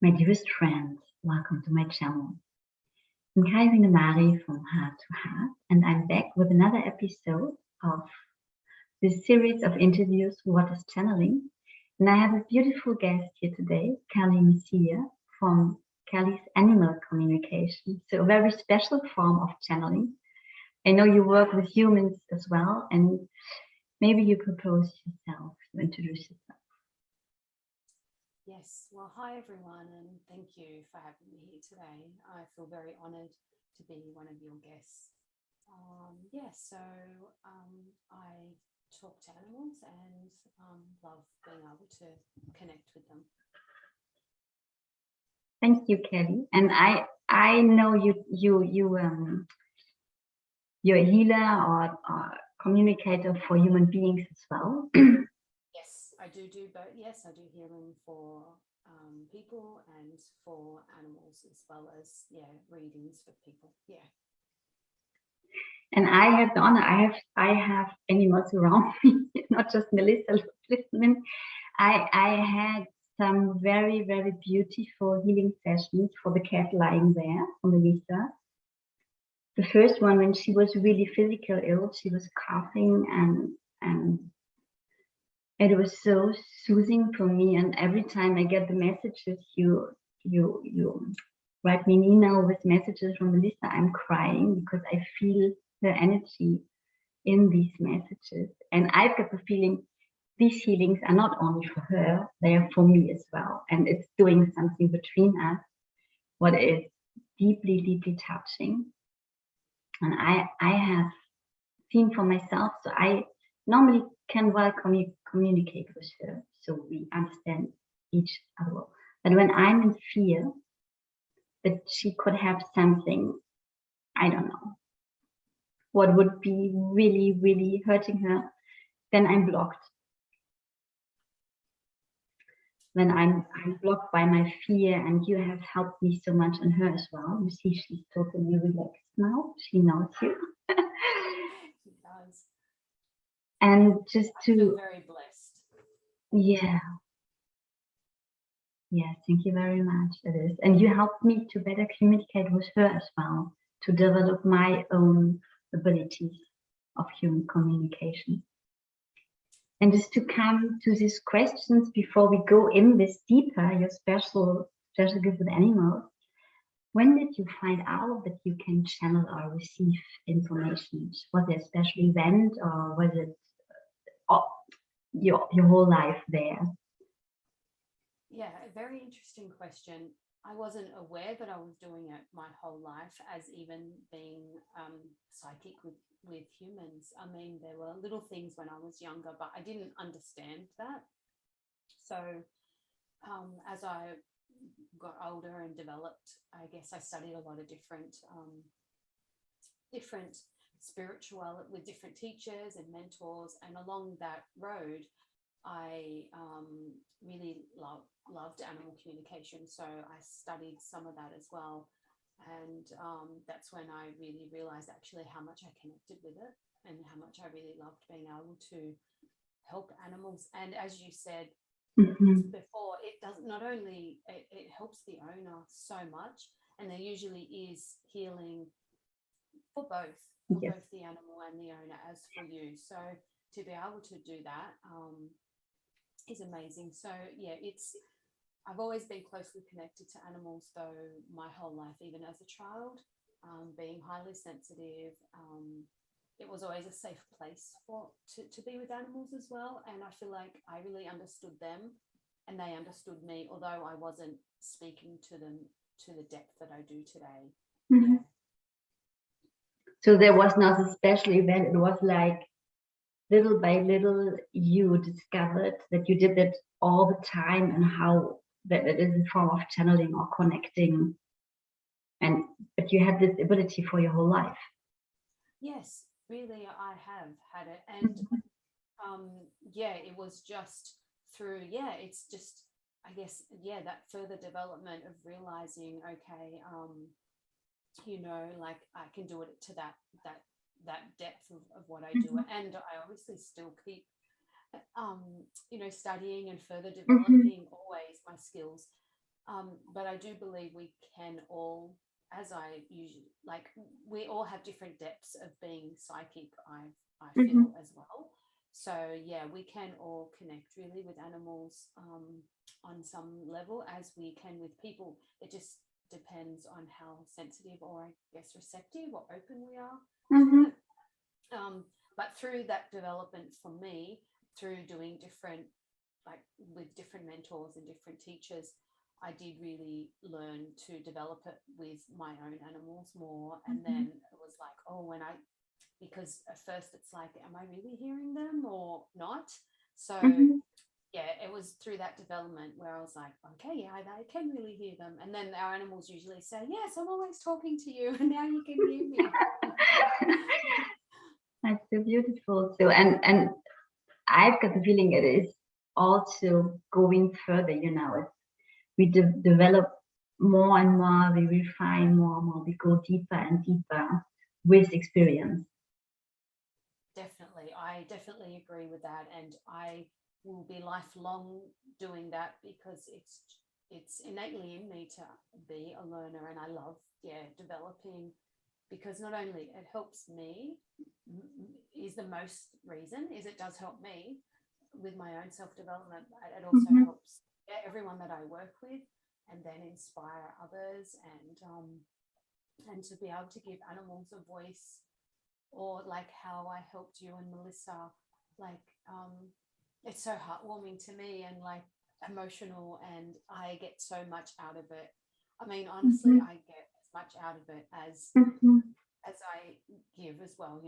My dearest friends, welcome to my channel. I'm Kelly Mercieca from Heart to Heart, and I'm back with another episode of this series of interviews, What is Channeling? And I have a beautiful guest here today, Kelly Mercieca from Kelly's Animal Communication, so a very special form of channeling. I know you work with humans as well, and maybe you propose yourself, you introduce yourself. Yes, well, hi everyone, and thank you for having me here today. I feel very honoured to be one of your guests. I talk to animals and love being able to connect with them. Thank you, Kelly. And I know you're a healer or communicator for human beings as well. Yes, I do both. Yes, I do healing for people and for animals, as well as readings for people. Yeah. And I have the honor. I have animals around me, not just Melissa listening. I had some very, very beautiful healing sessions for the cat lying there on Melissa. The first one, when she was really physical ill, she was coughing and it was so soothing for me. And every time I get the messages, you write me an email with messages from Melissa, I'm crying because I feel her energy in these messages. And I've got the feeling these healings are not only for her, they are for me as well. And it's doing something between us, what is deeply, deeply touching. And I have seen for myself, so I normally can well communicate with her, so we understand each other. But when I'm in fear that she could have something, I don't know, what would be really, really hurting her, then I'm blocked. When I'm blocked by my fear, and you have helped me so much and her as well. You see, she's totally relaxed now. She knows you. She does. And just I feel very blessed. yeah. Yes, thank you very much. It is. And you helped me to better communicate with her as well, to develop my own abilities of human communication. And just to come to these questions before we go in this deeper, your special gift with animals, when did you find out that you can channel or receive information? Was there a special event, or was it your whole life there? Yeah, a very interesting question. I wasn't aware that I was doing it my whole life, as even being psychic with humans. I mean, there were little things when I was younger, but I didn't understand that. So as I got older and developed, I guess I studied a lot of different spiritual with different teachers and mentors, and along that road I really loved animal communication, so I studied some of that as well. And that's when I really realized actually how much I connected with it and how much I really loved being able to help animals. And as you said before, it does not only it helps the owner so much, and there usually is healing for both the animal and the owner as for you. So to be able to do that is amazing. So yeah, I've always been closely connected to animals though my whole life, even as a child, being highly sensitive. It was always a safe place to be with animals as well. And I feel like I really understood them and they understood me, although I wasn't speaking to them to the depth that I do today. Mm-hmm. Yeah. So there was not a special event. It was like little by little you discovered that you did it all the time, and how that it is a form of channeling or connecting, and but you had this ability for your whole life. Yes, really, I have had it. And it was just through, it's just, I guess, that further development of realizing, okay, like I can do it to that depth of what I do. And I obviously still keep studying and further developing always my skills. But I do believe we can all, as I usually like, we all have different depths of being psychic. I feel as well. So yeah, we can all connect really with animals on some level, as we can with people. It just depends on how sensitive, or I guess receptive or open we are to it. But through that development for me, through doing different, like with different mentors and different teachers, I did really learn to develop it with my own animals more. And then it was like, oh, because at first it's like, am I really hearing them or not? So yeah, it was through that development where I was like, okay, yeah, I can really hear them. And then our animals usually say, yes, I'm always talking to you, and now you can hear me. That's so beautiful. So, and I've got the feeling it is also going further, we develop more and more, we refine more and more, we go deeper and deeper with experience. Definitely. I definitely agree with that. And I will be lifelong doing that, because it's innately in me to be a learner, and I love developing, because not only it helps me, is the most reason, is it does help me with my own self-development, but it also helps everyone that I work with, and then inspire others, and to be able to give animals a voice, or like how I helped you and Melissa, like it's so heartwarming to me, and like emotional, and I get so much out of it. I mean, honestly, I get as much out of it as I give as well.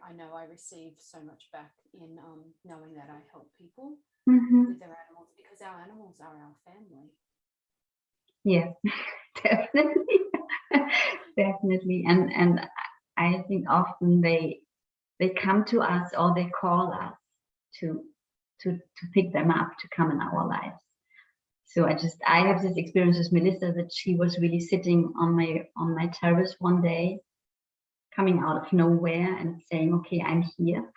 I know I receive so much back in knowing that I help people with their animals, because our animals are our family. Yes, definitely. Definitely. And I think often they come to us, or they call us to pick them up, to come in our lives. So I have this experience with Melissa, that she was really sitting on my terrace one day, coming out of nowhere and saying, okay, I'm here.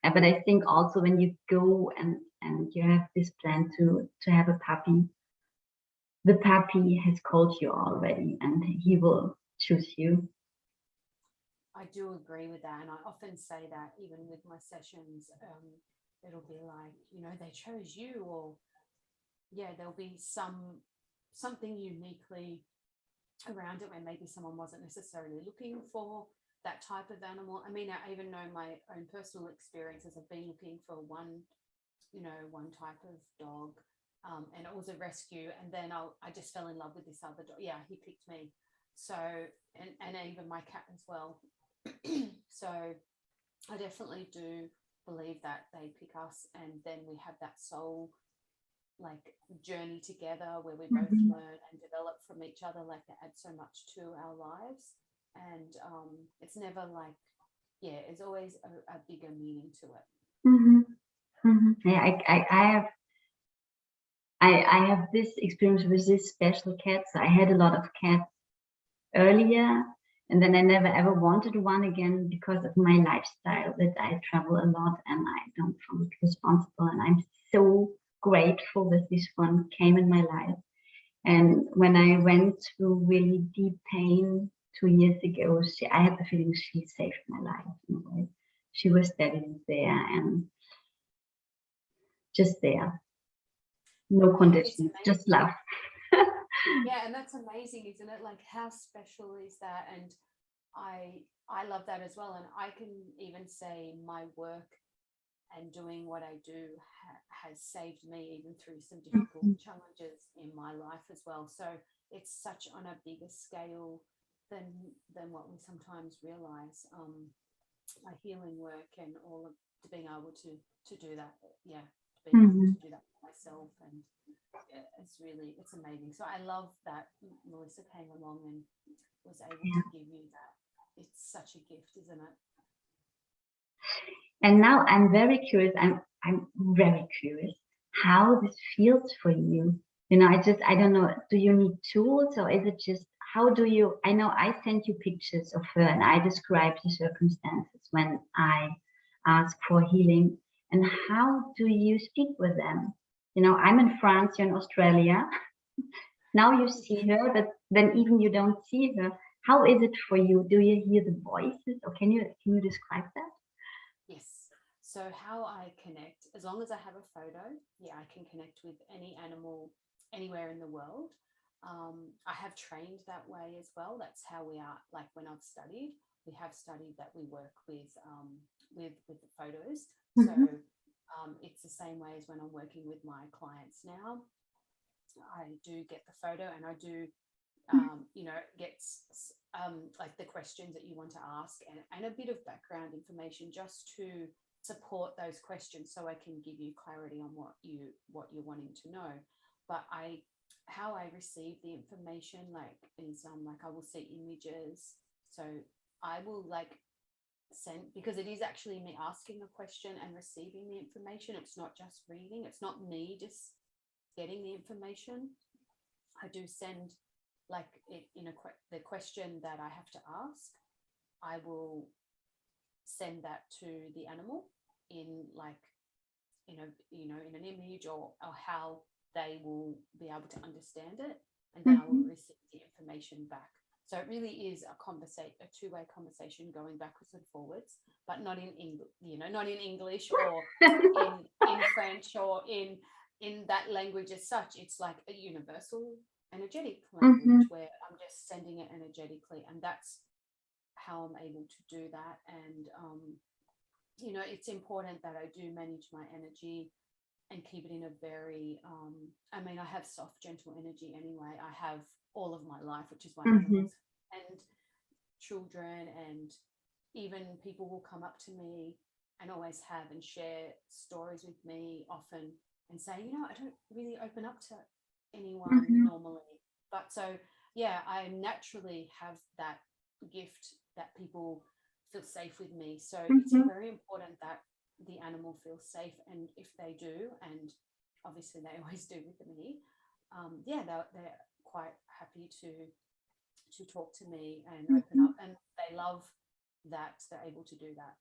But I think also when you go and you have this plan to have a puppy, the puppy has called you already, and he will choose you. I do agree with that, and I often say that even with my sessions. It'll be like, they chose you, or there'll be something uniquely around it, where maybe someone wasn't necessarily looking for that type of animal. I mean, I even know my own personal experiences. I've been looking for one type of dog, and it was a rescue, and then I just fell in love with this other dog. Yeah, he picked me. So, and even my cat as well. So I definitely do believe that they pick us, and then we have that soul like journey together, where we both learn and develop from each other. Like, it adds so much to our lives, and it's never like, there's always a bigger meaning to it. Yeah, I have this experience with this special cat. So I had a lot of cats earlier, and then I never ever wanted one again, because of my lifestyle, that I travel a lot and I don't feel responsible. And I'm so grateful that this one came in my life. And when I went through really deep pain 2 years ago, I had the feeling she saved my life in a way. She was steady there, and just there, no conditions, just love. Yeah, and that's amazing, isn't it? Like, how special is that? And I love that as well. And I can even say my work and doing what I do has saved me, even through some difficult challenges in my life as well. So it's such on a bigger scale than what we sometimes realize. My healing work and all of being able to do that, being able to do that for myself, and it's amazing. So I love that Melissa came along and was able to give you that. It's such a gift, isn't it? And now I'm very curious. I'm very curious how this feels for you. I don't know. Do you need tools, or is it just, how do you? I know I sent you pictures of her, and I described the circumstances when I ask for healing. And how do you speak with them? I'm in France, you're in Australia. Now you see her, but then even you don't see her. How is it for you? Do you hear the voices, or can you describe that? Yes. So how I connect, as long as I have a photo, yeah, I can connect with any animal anywhere in the world. I have trained that way as well. That's how we are. Like when I've studied, we have studied that we work with the photos. So Mm-hmm. it's the same way as when I'm working with my clients now. I do get the photo, and I do get like the questions that you want to ask, and a bit of background information just to support those questions, so I can give you clarity on what you're wanting to know. But how I receive the information is like I will see images, so I will send, because it is actually me asking a question and receiving the information. It's not just reading. It's not me just getting the information. I do send the question that I have to ask. I will send that to the animal in in an image, or how they will be able to understand it, and then I will Mm-hmm. receive the information back. So it really is a two-way conversation going backwards and forwards, but not in English, not in English or in French or in that language as such. It's like a universal energetic Mm-hmm. language where I'm just sending it energetically, and that's how I'm able to do that. And it's important that I do manage my energy and keep it in a very I have soft, gentle energy anyway. I have all of my life, which is why Mm-hmm. animals and children and even people will come up to me, and always have, and share stories with me often, and say, I don't really open up to anyone Mm-hmm. normally, but so yeah, I naturally have that gift that people feel safe with me. So it's Mm-hmm. very important that the animal feels safe, and if they do, and obviously they always do with me, they're quite happy to talk to me and open Mm-hmm. up, and they love that they're able to do that,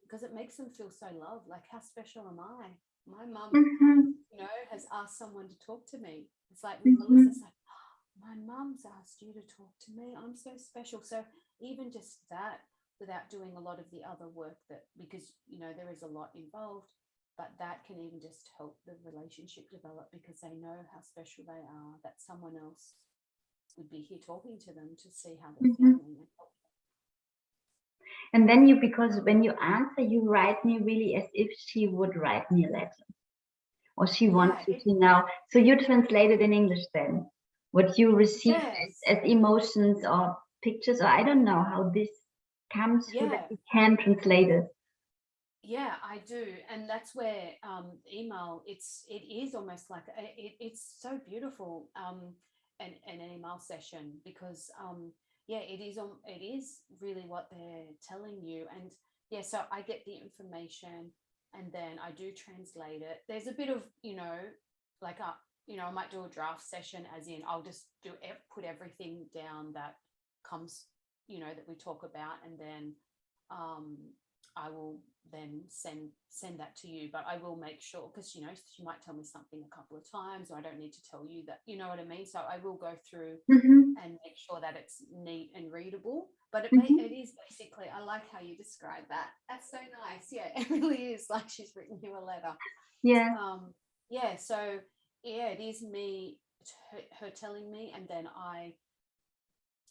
because it makes them feel so loved. Like, how special am I? My mum, Mm-hmm. has asked someone to talk to me. It's like with Melissa, Mm-hmm. it's like, "Oh, my mum's asked you to talk to me. I'm so special." So even just that, without doing a lot of the other work, that, because there is a lot involved, but that can even just help the relationship develop, because they know how special they are, that someone else would be here talking to them to see how they're Mm-hmm. feeling. And then because when you answer, you write me really as if she would write me a letter, or she Yeah, wants you to know. So you translate it in English then, what you receive yes, as emotions or pictures, or I don't know how this comes through that yeah, you can translate it. yeah, I do. And that's where email, it is almost like it's so beautiful, an email session, because yeah, it is really what they're telling you. And yeah, so I get the information, and then I do translate it. There's a bit of, like I might do a draft session, as in I'll just put everything down that comes, that we talk about, and then um I will then send that to you. But I will make sure, because she might tell me something a couple of times, or I don't need to tell you that, you know what I mean. So I will go through Mm-hmm. and make sure that it's neat and readable. But Mm-hmm. it is basically, I like how you describe that. That's so nice. Yeah, it really is like she's written you a letter. Yeah. Yeah, so yeah, it is me, her telling me, and then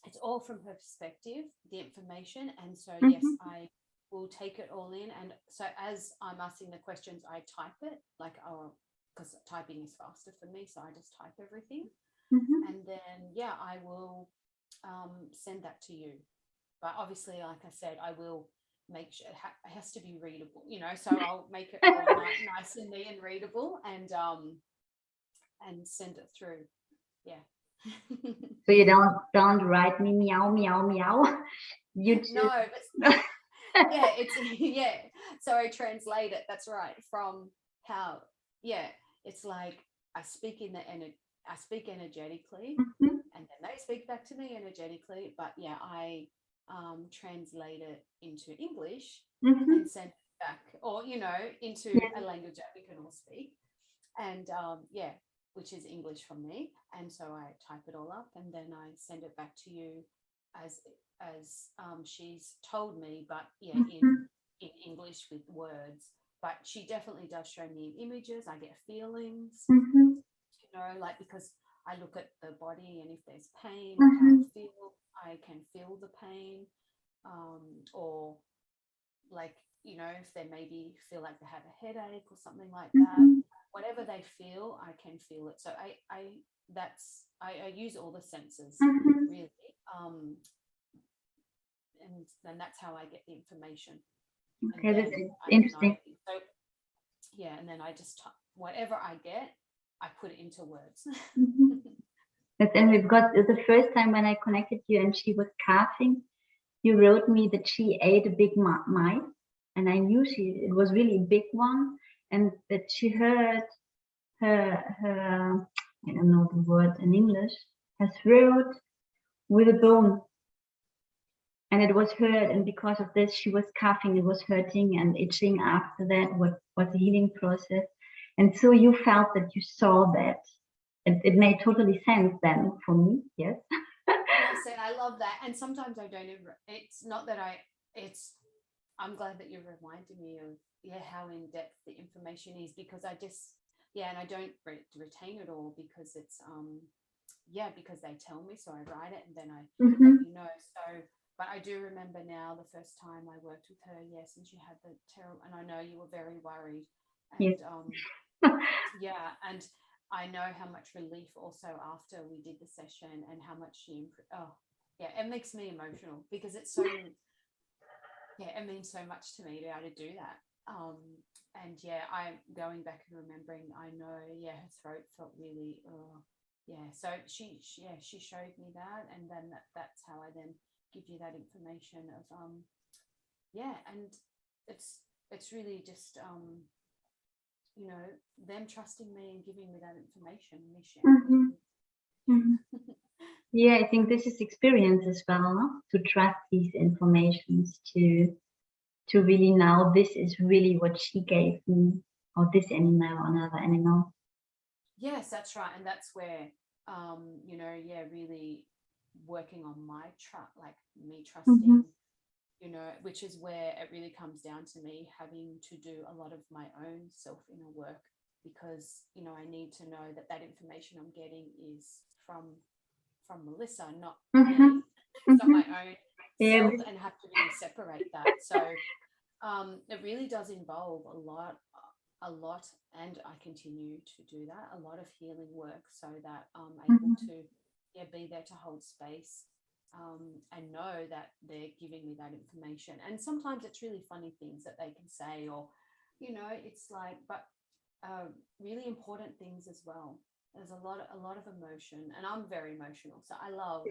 it's all from her perspective, the information. And so yes, Mm-hmm. I will take it all in. And so as I'm asking the questions, I type it, because typing is faster for me, so I just type everything. Mm-hmm. And then yeah, I will send that to you. But obviously, like I said, I will make sure it has to be readable, so I'll make it all nice and neat and readable, and send it through. Yeah. So you don't write me meow meow meow. You No, just but yeah, it's yeah. So I translate it. That's right. From how, yeah, it's like I speak I speak energetically, Mhm, and then they speak back to me energetically. But yeah, I translate it into English and mhm. send it back, or into Yeah. a language that we can all speak. And yeah. which is English from me, and so I type it all up and then I send it back to you as she's told me, but yeah, in English with words. But she definitely does show me images. I get feelings, like because I look at the body, and if there's pain or how it feels, I can feel the pain, or like, if they maybe feel like they have a headache or something like that, whatever they feel, I can feel it. So I use all the senses, really, and then that's how I get the information. Okay, that's interesting. So yeah, and then I just whatever I get, I put it into words. That's interesting, because the first time when I connected you and she was coughing, you wrote me that she ate a big mice, and I knew it was really a big one, and that she heard her I don't know the word in English, her throat with a bone, and it was hurt, and because of this she was coughing. It was hurting and itching. After that, what was the healing process, and so you felt that, you saw that, and it made totally sense then for me. Yes. Yes, and I love that. And sometimes I don't even, it's not that I'm glad that you reminded me of how in depth the information is, because I just and I don't retain it all, because it's because they tell me, so I write it and then I let you. So but I do remember now the first time I worked with her, yes, and she had the terrible, and I know you were very worried, and Yes. and I know how much relief also after we did the session, and how much she improved. It makes me emotional, because it's so it means so much to me to be able to do that. And I'm going back and remembering, I know her throat felt really so she showed me that, and then that's how I then give you that information of and it's really just them trusting me and giving me that information, me sharing. Yeah, I think this is experience as well, no? To trust these informations, to really know this is really what she gave me, or this animal or another animal. Yes, that's right. And that's where really working on my trust, like me trusting, which is where it really comes down to me having to do a lot of my own self inner work, because I need to know that information I'm getting is from Melissa, not me. It's not my own self, and have to really separate that. So it really does involve a lot, and I continue to do that, a lot of healing work, so that I'm able to be there to hold space, and know that they're giving me that information. And sometimes it's really funny things that they can say, or it's like, but really important things as well. There's a lot of emotion, and I'm very emotional, so I love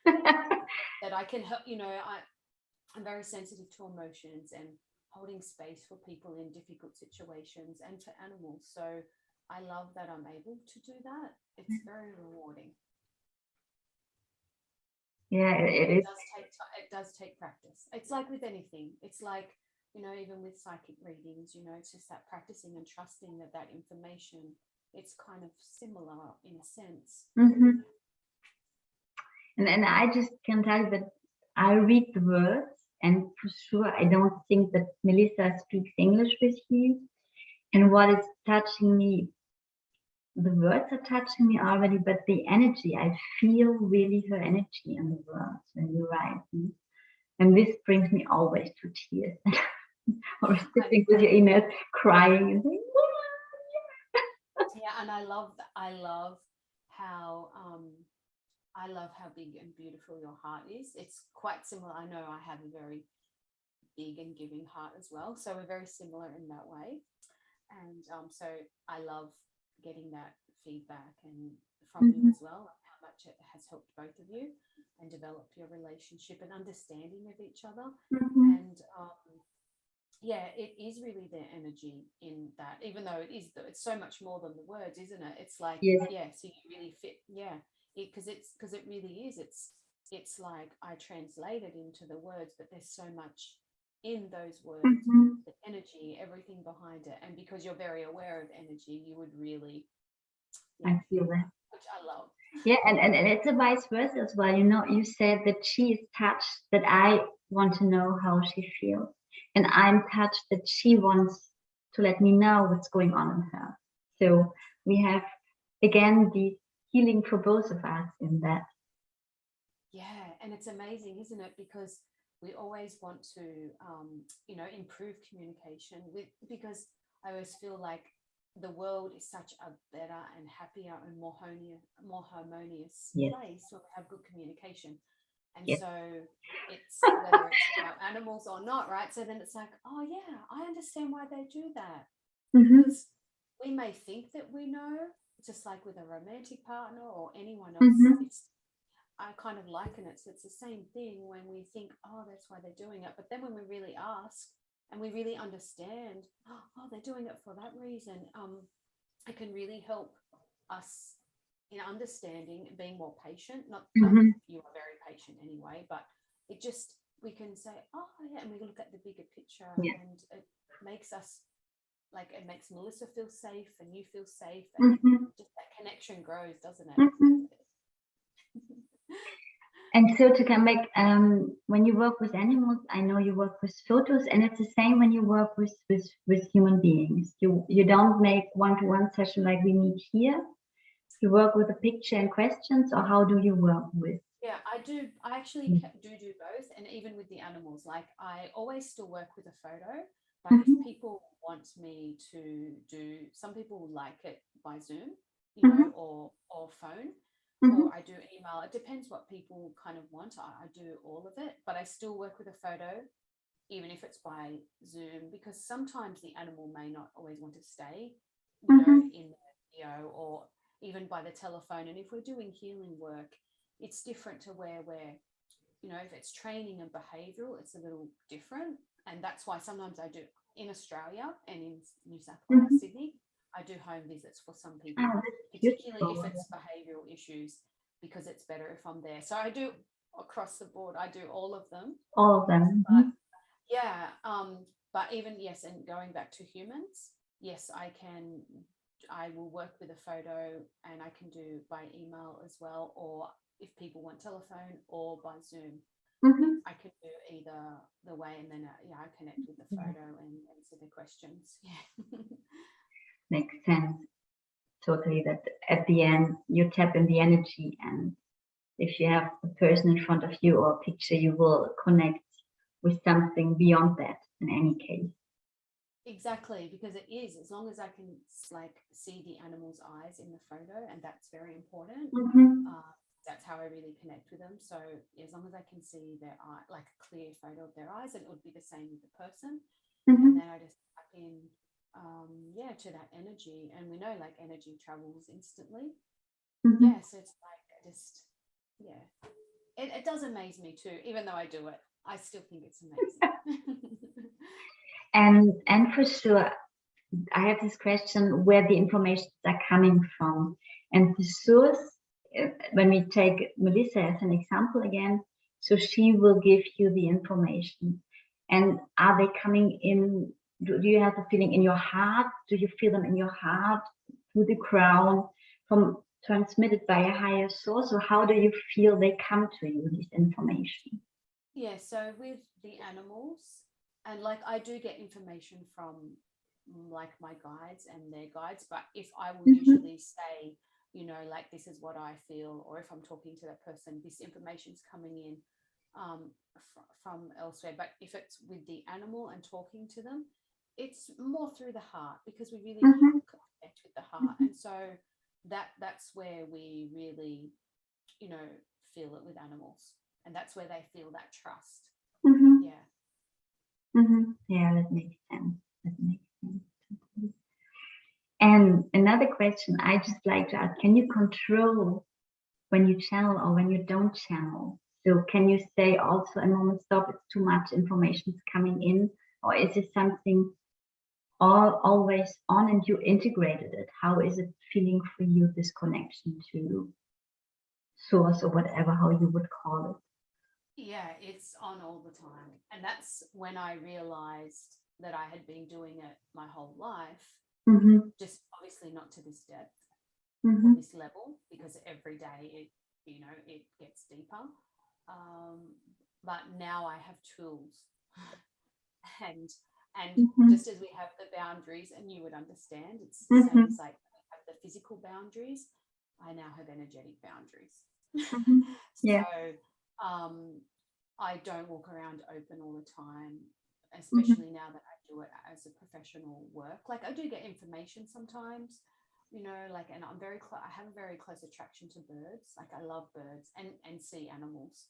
that I can help. I'm very sensitive to emotions and holding space for people in difficult situations, and for animals. So I love that I'm able to do that. It's very rewarding. Yeah, it does take practice. It's like with anything. It's like, even with psychic readings, it's just that practicing and trusting that information, it's kind of similar in a sense. And I just can tell you that I read the words, and for sure I don't think that Melissa speaks English with you. And what is touching me, the words are touching me already, but the energy, I feel really her energy in the words when you write. And this brings me always to tears. Or sitting with your emails, crying and saying, and I love how big and beautiful your heart is. It's quite similar. I know I have a very big and giving heart as well, so we're very similar in that way. And so I love getting that feedback and from you as well, how much it has helped both of you and develop your relationship and understanding of each other. And it is really their energy in that, even though it's so much more than the words, isn't it? It's like, so you really fit, because it really is. It's like I translate it into the words, but there's so much in those words, the energy, everything behind it. And because you're very aware of energy, you would really Yeah, I feel that. which I love. Yeah, and it's a vice versa as well. You know, you said that she is touched, that I want to know how she feels. And I'm touched that she wants to let me know what's going on in her. So we have, again, the healing for both of us in that. Yeah, and it's amazing, isn't it? Because we always want to, improve communication because I always feel like the world is such a better and happier and more harmonious Yes. place when we have good communication. And Yes. so it's whether it's with our animals or not, right? So then it's like, oh yeah, I understand why they do that. Mm-hmm. Because we may think that we know, just like with a romantic partner or anyone else, Mm-hmm. I kind of liken it. So it's the same thing when we think, oh, that's why they're doing it. But then when we really ask and we really understand, oh, they're doing it for that reason, it can really help us in understanding and being more patient. Not Mm-hmm. you are very patient anyway, but it just, we can say, oh, yeah, and we look at the bigger picture Yeah. and it makes us, like, it makes Melissa feel safe and you feel safe and Mm-hmm. just that connection grows, doesn't it? Mm-hmm. And so to come back, when you work with animals, I know you work with photos, and it's the same when you work with human beings. You don't make one-to-one session like we need here. You work with a picture and questions, or how do you work with? Yeah, I do. I actually do both, and even with the animals, like I always still work with a photo. But if Mm-hmm. people want me to do, some people like it by Zoom, Mm-hmm. or phone, Mm-hmm. or I do email. It depends what people kind of want. I do all of it, but I still work with a photo, even if it's by Zoom, because sometimes the animal may not always want to stay, Mm-hmm. in the video or even by the telephone. And if we're doing healing work, it's different to where we're, if it's training and behavioral, it's a little different. And that's why sometimes I do in Australia and in New South Wales, Mm-hmm. Sydney, I do home visits for some Ah, people, that's particularly if beautiful. it's behavioral issues, because it's better if I'm there. So I do across the board, I do all of them. All of them. But yeah, but even, yes, and going back to humans, yes, I will work with a photo and I can do by email as well, or if people want telephone or by Zoom, Mm-hmm. I can do either the way, and then I connect with the photo and answer the questions. Yeah. Makes sense. Totally. That at the end you tap in the energy, and if you have a person in front of you or a picture, you will connect with something beyond that in any case. Exactly, because it is, as long as I can like see the animal's eyes in the photo, and that's very important. Mm-hmm. That's how I really connect with them. So as long as I can see their eye, like a clear photo of their eyes, and it would be the same with the person. And Mm-hmm. then I just tap in, to that energy. And we know like energy travels instantly. Mm-hmm. Yeah, so it's like yeah, it does amaze me too. Even though I do it, I still think it's amazing. And for sure, I have this question where the information are coming from, and the source. When we take Melissa as an example again, so she will give you the information. And are they coming in? Do you have a feeling in your heart? Do you feel them in your heart, through the crown, from transmitted by a higher source, or how do you feel they come to you, this information? Yeah, so with the animals, and like I do get information from like my guides and their guides, but if I will Mm-hmm. usually say, like this is what I feel, or if I'm talking to that person, this information's coming in from elsewhere. But if it's with the animal and talking to them, it's more through the heart, because we really Mm-hmm. connect with the heart. And so that's where we really, you know, feel it with animals. And that's where they feel that trust. Mm-hmm. Yeah. Mm-hmm. Yeah, that makes sense. That makes sense. And another question I just like to ask, can you control when you channel or when you don't channel? So can you say also a moment, stop, it's too much information is coming in, or is it something always on and you integrated it? How is it feeling for you, this connection to source or whatever, how you would call it? Yeah, it's on all the time. And that's when I realized that I had been doing it my whole life, Mm-hmm. just obviously not to this depth. or this level, because every day it, you know, it gets deeper. But now I have tools, and just as we have the boundaries, and you would understand, it's the same as like we have the physical boundaries, I now have energetic boundaries. Yeah. So I don't walk around open all the time, especially now that I do it as a professional work. Like I do get information sometimes, you know, like, and I'm I have a very close attraction to birds. Like I love birds and sea animals.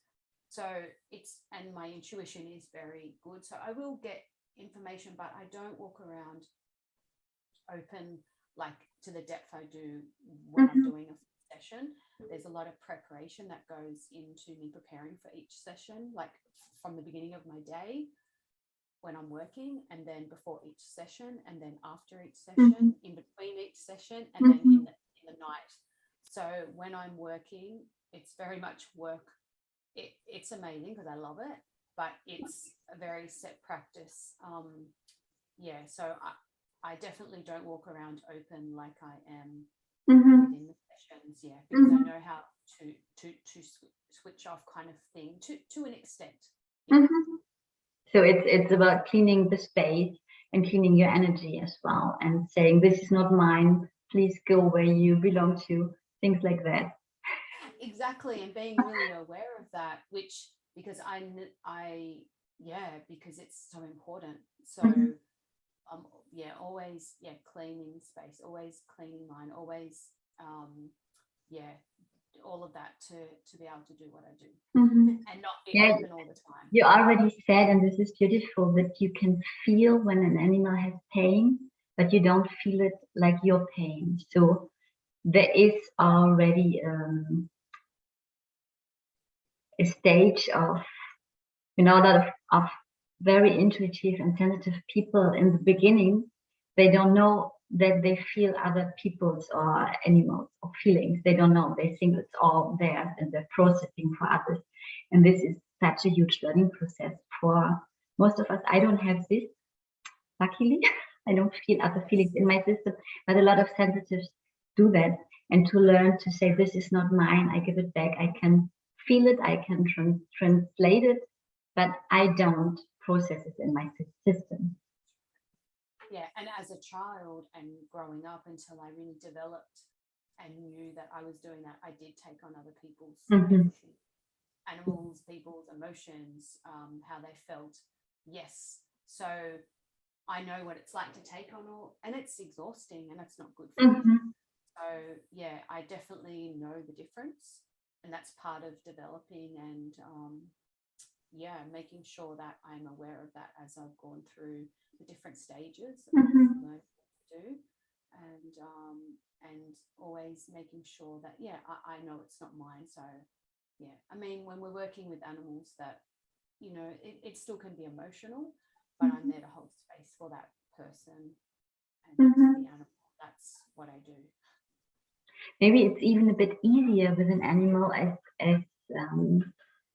So and my intuition is very good. So I will get information, but I don't walk around open, like to the depth I do when I'm doing a session. There's a lot of preparation that goes into me preparing for each session, like from the beginning of my day when I'm working, and then before each session, and then after each session, in between each session, and then in the night. So when I'm working, it's very much work. It's amazing because I love it, but it's a very set practice. So I definitely don't walk around open like I am within the sessions, because I know how to switch off, kind of thing, to an extent. So it's about cleaning the space and cleaning your energy as well, and saying, this is not mine, please go where you belong to, things like that. Exactly, and being really aware of that, which because because it's so important. So always cleaning space, always cleaning mind, always all of that to be able to do what I do and not be open all the time. You already said, and this is beautiful, that you can feel when an animal has pain, but you don't feel it like your pain. So there is already a stage of, a lot of very intuitive and sensitive people in the beginning. They don't know that they feel other people's or animals or feelings. They don't know. They think it's all theirs and they're processing for others. And this is such a huge learning process for most of us. I don't have this, luckily. I don't feel other feelings in my system, but a lot of sensitives do that. And to learn to say, this is not mine, I give it back. I can feel it, I can translate it, but I don't process it in my system. Yeah, and as a child and growing up, until I really developed and knew that I was doing that, I did take on other people's animals, people's emotions, how they felt. Yes, so I know what it's like to take on and it's exhausting and it's not good for me. So yeah, I definitely know the difference, and that's part of developing and making sure that I'm aware of that as I've gone through the different stages of learning to do, and always making sure that I know it's not mine. So I mean, when we're working with animals, that it still can be emotional, but I'm there to hold space for that person and the animal. That's what I do. Maybe it's even a bit easier with an animal as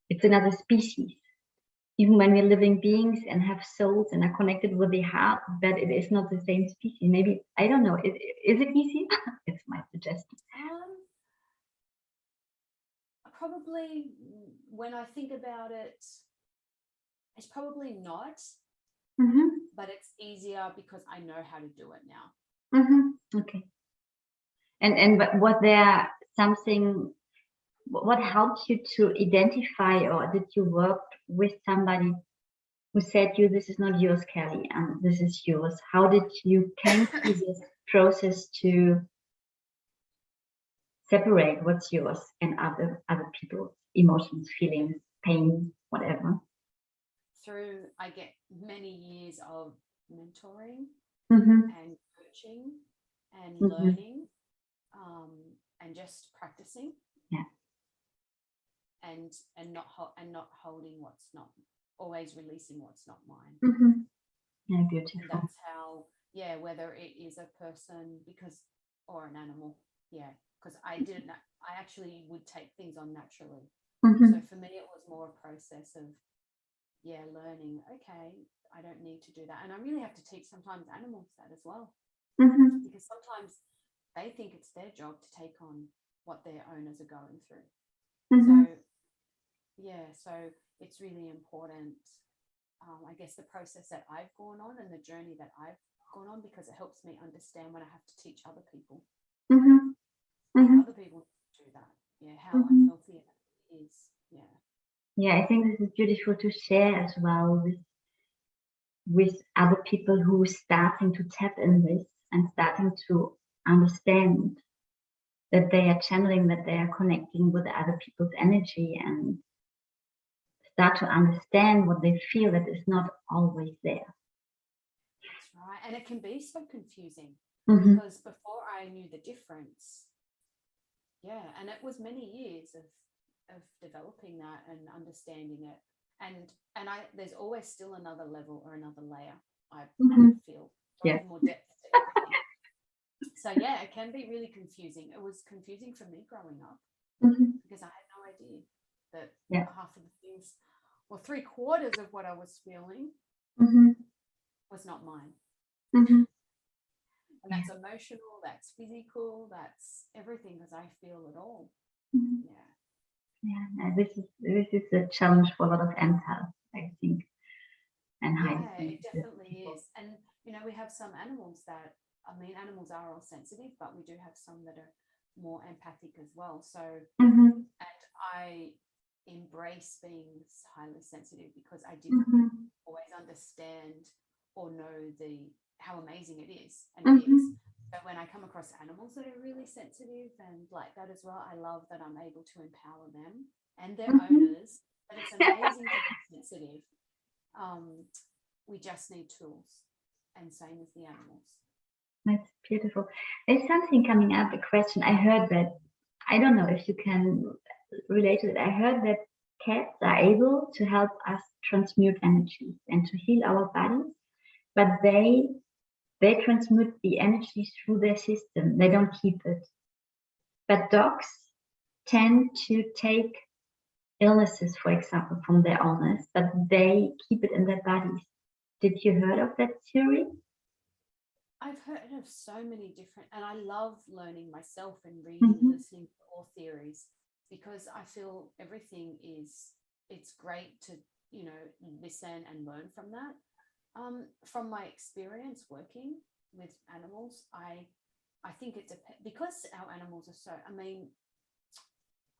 it's another species. Even when we're living beings and have souls and are connected with the heart, but it is not the same species. Maybe, I don't know, is it easy? It's my suggestion. Probably, when I think about it, it's probably not, but it's easier because I know how to do it now. Okay. And was there something, what helped you to identify, or did you work with somebody who said to you, this is not yours, Kelly, and this is yours? How did you came through this process to separate what's yours and other people's emotions, feelings, pain, whatever? Through, I get many years of mentoring and coaching and learning, and just practicing. And not holding what's not, always releasing what's not mine. Yeah, beautiful. And that's how, whether it is a person or an animal, because I actually would take things on naturally. So for me, it was more a process of learning, okay, I don't need to do that. And I really have to teach sometimes animals that as well, because sometimes they think it's their job to take on what their owners are going through. Mm-hmm. So yeah, so it's really important, I guess, the process that I've gone on and the journey that I've gone on, because it helps me understand when I have to teach other people. Mm-hmm. Mm-hmm. Other people do that. Yeah, how Mm-hmm. unhealthy it is. Yeah. Yeah, I think this is beautiful to share as well with other people who are starting to tap in this and starting to understand that they are channeling, that they are connecting with other people's energy, and start to understand what they feel that is not always there. That's right. And it can be so confusing Mm-hmm. because before I knew the difference, yeah, and it was many years of developing that and understanding it. And there's always still another level or another layer, I feel. Yeah. More depth to everything. So yeah, it can be really confusing. It was confusing for me growing up because I had no idea that half of the things, or 3/4 of what I was feeling was not mine. Mm-hmm. And that's emotional, that's physical, that's everything, because I feel it all. Mm-hmm. Yeah, this is a challenge for a lot of empaths, I think. And it definitely is. And we have some animals that, animals are all sensitive, but we do have some that are more empathic as well. So and I embrace being highly sensitive because I didn't always understand or know how amazing it is, and it is. So when I come across animals that are really sensitive and like that as well, I love that I'm able to empower them and their owners. But it's amazing to be sensitive. We just need tools, and same with the animals. That's beautiful. There's something coming up, a question. I heard that, I don't know if you can relate to it. I heard that cats are able to help us transmute energies and to heal our bodies, but they transmute the energy through their system. They don't keep it. But dogs tend to take illnesses, for example, from their owners, but they keep it in their bodies. Did you heard of that theory? I've heard of so many different, and I love learning myself and reading and listening to all theories, because I feel everything it's great to listen and learn from that. From my experience working with animals, I think it depends, because our animals are so,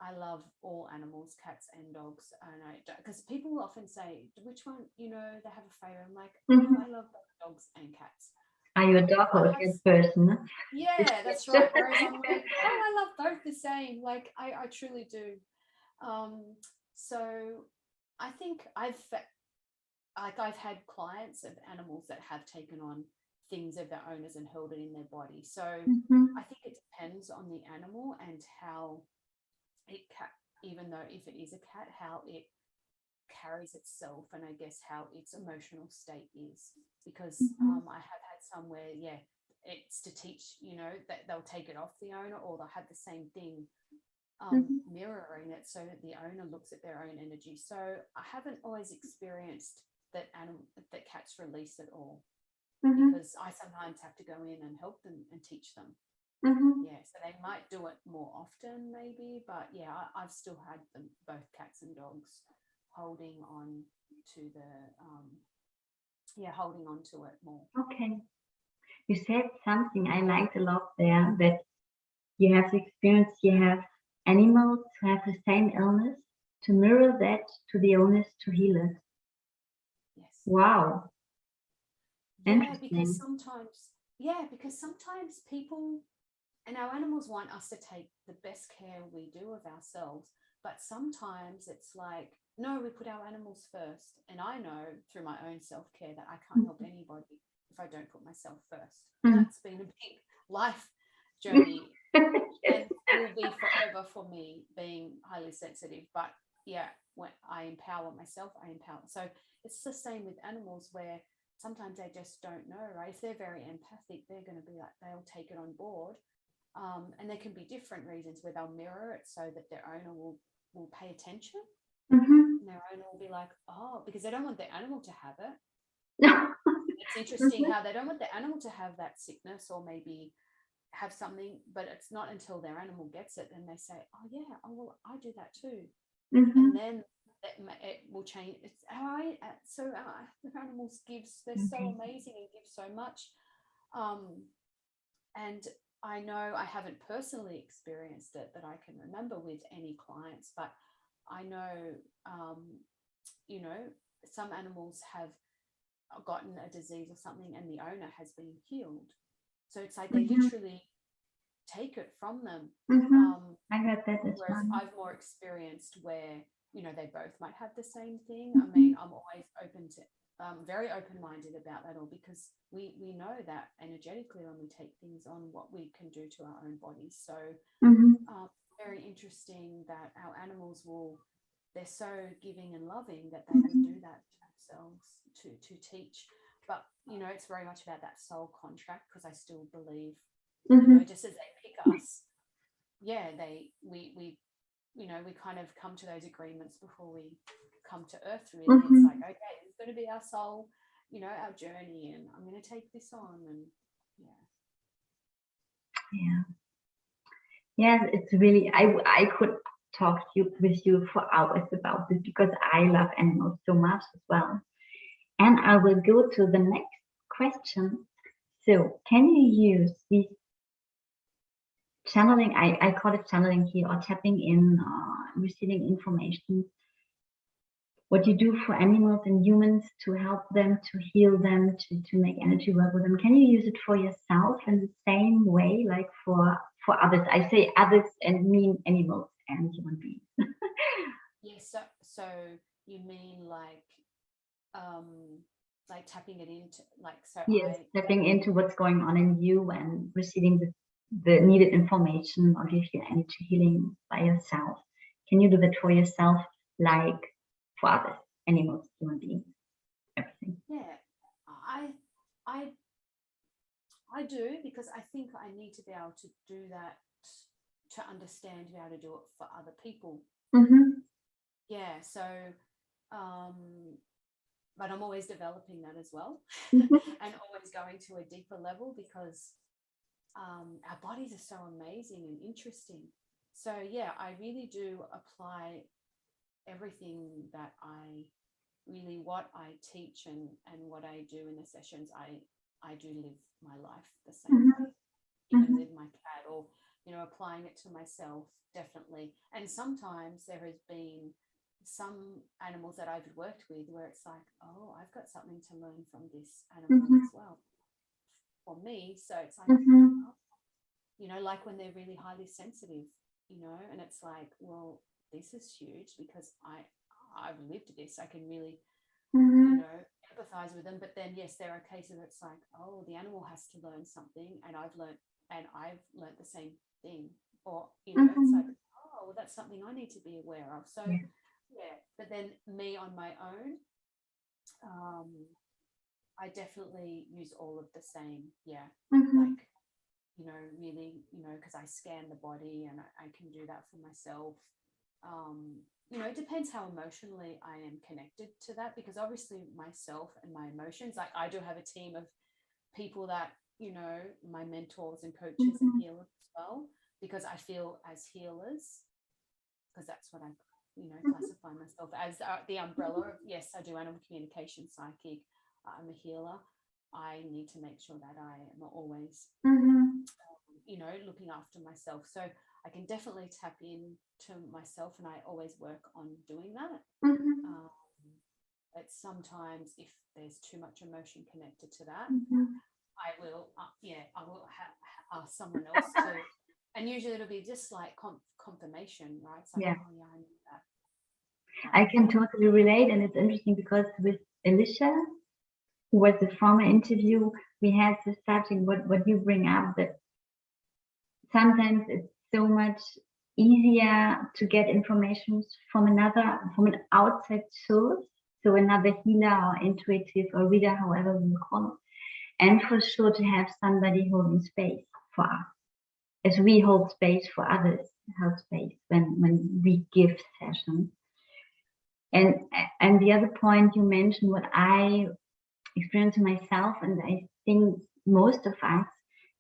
I love all animals, cats and dogs, and because people often say, which one, they have a favorite. I'm like, I love both dogs and cats. Are you a dog or a cat person? Yeah, that's right. Whereas I'm like, I love both the same. Like I truly do. So I think I've had clients of animals that have taken on things of their owners and held it in their body. So I think it depends on the animal and how even though if it is a cat, how it carries itself, and I guess how its emotional state is, because I have had some where it's to teach, that they'll take it off the owner, or they'll have the same thing mirroring it so that the owner looks at their own energy. So I haven't always experienced that cats release it all, because I sometimes have to go in and help them and teach them. So they might do it more often maybe, but I've still had them, both cats and dogs, holding on to it more. Okay. You said something I liked a lot there, that you have the experience, you have animals who have the same illness, to mirror that to the owners to heal it. Yes. Wow. Because sometimes people and our animals want us to take the best care we do of ourselves, but sometimes it's like, no, we put our animals first. And I know through my own self-care that I can't help anybody if I don't put myself first. And that's been a big life journey and will be forever for me, being highly sensitive. But when I empower myself, I empower. So it's the same with animals, where sometimes they just don't know, right? If they're very empathic, they're going to be like, they'll take it on board. And there can be different reasons where they'll mirror it so that their owner will pay attention. And their owner will be like, oh, because they don't want the animal to have it. It's interesting how they don't want the animal to have that sickness, or maybe have something, but it's not until their animal gets it and they say, oh yeah, oh well, I do that too. And then it will change. It's how the animals they're so amazing and give so much. And I know I haven't personally experienced it that I can remember with any clients, but I know, some animals have gotten a disease or something and the owner has been healed. So it's like they literally take it from them. I got that as Whereas well. I've more experienced where, they both might have the same thing. I mean, I'm always very open-minded about that all, because we know that energetically when we take things on, what we can do to our own bodies. So very interesting that our animals they're so giving and loving that they would do that to themselves to teach. But it's very much about that soul contract, because I still believe, just as they pick us, we kind of come to those agreements before we come to earth, really. It's like, okay, it's going to be our soul, our journey, and I'm going to take this on. And yes, it's really, I could talk with you for hours about this, because I love animals so much as well. And I will go to the next question. So can you use this channeling, I call it channeling here, or tapping in, receiving information, what you do for animals and humans to help them, to heal them, to make energy work with them? Can you use it for yourself in the same way, like for others? I say others and mean animals and human beings. Yes, so you mean like tapping it into, Yes, tapping into what's going on in you and receiving the needed information, or give you energy healing by yourself. Can you do that for yourself, like for others, animals, human beings, everything? Yeah, I do, because I think I need to be able to do that to understand, to be able to do it for other people. Yeah, so but I'm always developing that as well, and always going to a deeper level, because our bodies are so amazing and interesting. So yeah, I really do apply everything that what I teach and what I do in the sessions. I do live my life the same way, even with my cat, or applying it to myself, definitely. And sometimes there has been some animals that I've worked with where it's like, oh, I've got something to learn from this animal as well for me. So it's like, like when they're really highly sensitive, and it's like, well, this is huge, because I've lived this. I can really empathize with them. But then yes, there are cases where it's like, oh, the animal has to learn something, and I've learned the same thing, or it's like, oh, well, that's something I need to be aware of. So but then me on my own, I definitely use all of the same, like really, because I scan the body, and I can do that for myself. It depends how emotionally I am connected to that, because obviously myself and my emotions, like I do have a team of people that, my mentors and coaches and healers as well, because I feel as healers, because that's what I, classify myself as, the umbrella of, yes, I do animal communication, psychic, I'm a healer. I need to make sure that I am always, looking after myself. So I can definitely tap into myself, and I always work on doing that. But sometimes if there's too much emotion connected to that, I will ask someone else to, and usually it'll be just like confirmation, right? It's like, oh yeah, I need that. I can totally relate, and it's interesting because with Alicia, who was the former interview, we had this subject, what you bring up, that sometimes it's so much easier to get information from an outside source, so another healer or intuitive or reader, however we call it, and for sure to have somebody holding space for us, as we hold space for others, hold space when we give sessions. And the other point you mentioned, what I experienced myself, and I think most of us,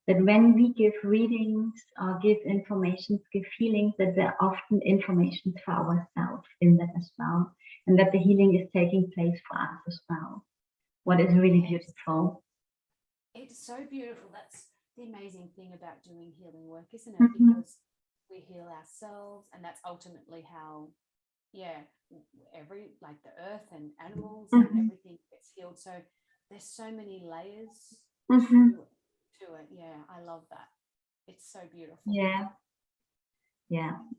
that when we give readings or give information, give healings, that there are often information for ourselves in that as well, and that the healing is taking place for us as well. What is really beautiful. It's so beautiful. That's the amazing thing about doing healing work, isn't it? Because we heal ourselves, and that's ultimately how, like the earth and animals and everything gets healed. So there's so many layers to it. Yeah, I love that. It's so beautiful. Yeah,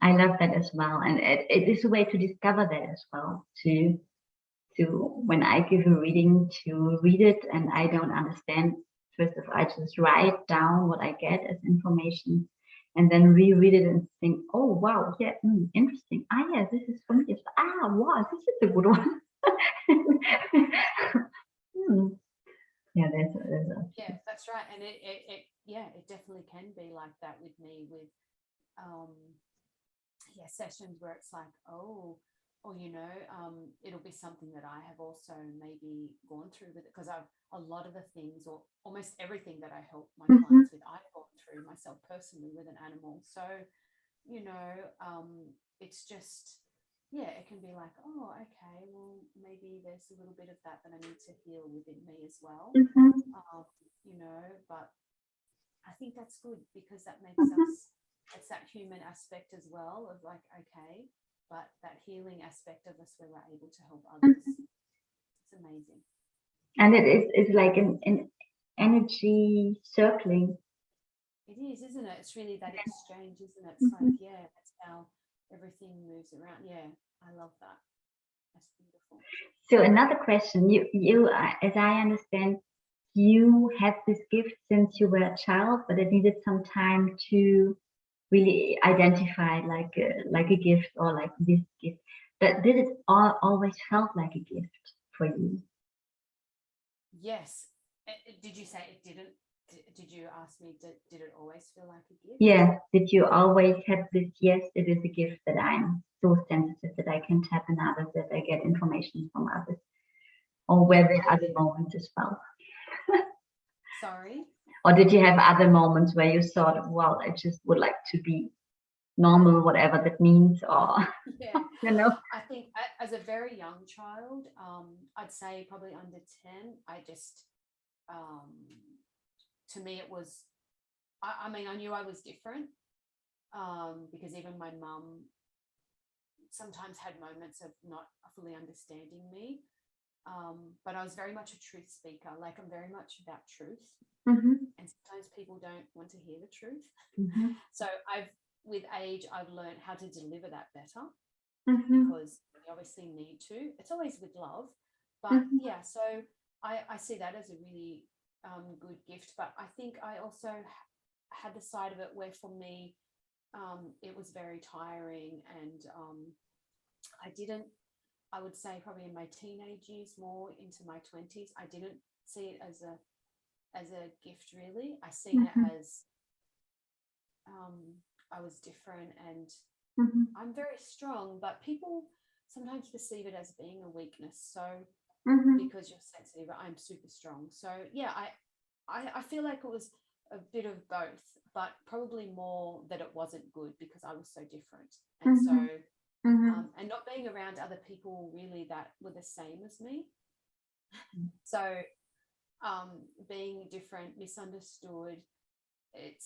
I love that as well, and it is a way to discover that as well. To when I give a reading, to read it and I don't understand. First of all, I just write down what I get as information, and then reread it and think, oh wow, yeah, interesting. Yeah, this is for me. Wow, this is a good one. Yeah, that's right, and it definitely can be like that with me with sessions where it's like, it'll be something that I have also maybe gone through with it, because I've a lot of the things, or almost everything that I help my clients with, I've gone through myself personally with an animal. So it's just it can be like, oh, okay, well, maybe there's a little bit of that I need to heal within me as well. But I think that's good, because that makes us, it's that human aspect as well of like, okay, but that healing aspect of us where we're able to help others. It's amazing. And it's like an energy circling. It is, isn't it? It's really that exchange, isn't it? It's like, that's how everything moves around. Yeah, I love that. That's beautiful. So another question, you as I understand, you had this gift since you were a child, but it needed some time to really identify like a gift, or like this gift. But did it always felt like a gift for you? Yes. Did you say it didn't? Did you ask me, did it always feel like a gift? Yeah. Did you always have this, yes, it is a gift that I'm so sensitive that I can tap in others, that I get information from others? Or were there other moments as well? Sorry? Or did you have other moments where you thought, well, I just would like to be normal, whatever that means? Or I think as a very young child, I'd say probably under 10, I just to me it was, I mean, I knew I was different, because even my mum sometimes had moments of not fully understanding me, but I was very much a truth speaker. Like, I'm very much about truth, and sometimes people don't want to hear the truth. So with age, I've learned how to deliver that better, because we obviously need to. It's always with love, but so I see that as a really good gift. But I think I also had the side of it where, for me, it was very tiring, and I would say probably in my teenage years, more into my 20s, I didn't see it as a gift, really. I seen it as I was different, and I'm very strong, but people sometimes perceive it as being a weakness. So because you're sensitive, I'm super strong. So I feel like it was a bit of both, but probably more that it wasn't good because I was so different. And so and not being around other people really that were the same as me. So being different, misunderstood, it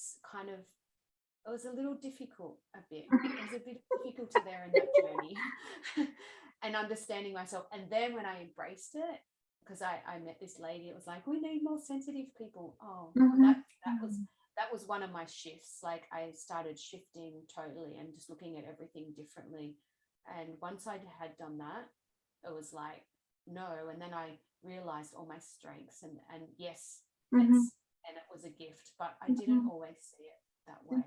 was a little difficult, a bit. It was a bit difficult there in that journey and understanding myself. And then when I embraced it, because I met this lady, it was like, we need more sensitive people. Oh, that was one of my shifts. Like, I started shifting totally and just looking at everything differently. And once I had done that, it was like, no. And then I realized all my strengths, and yes, and it was a gift, but I didn't always see it that way.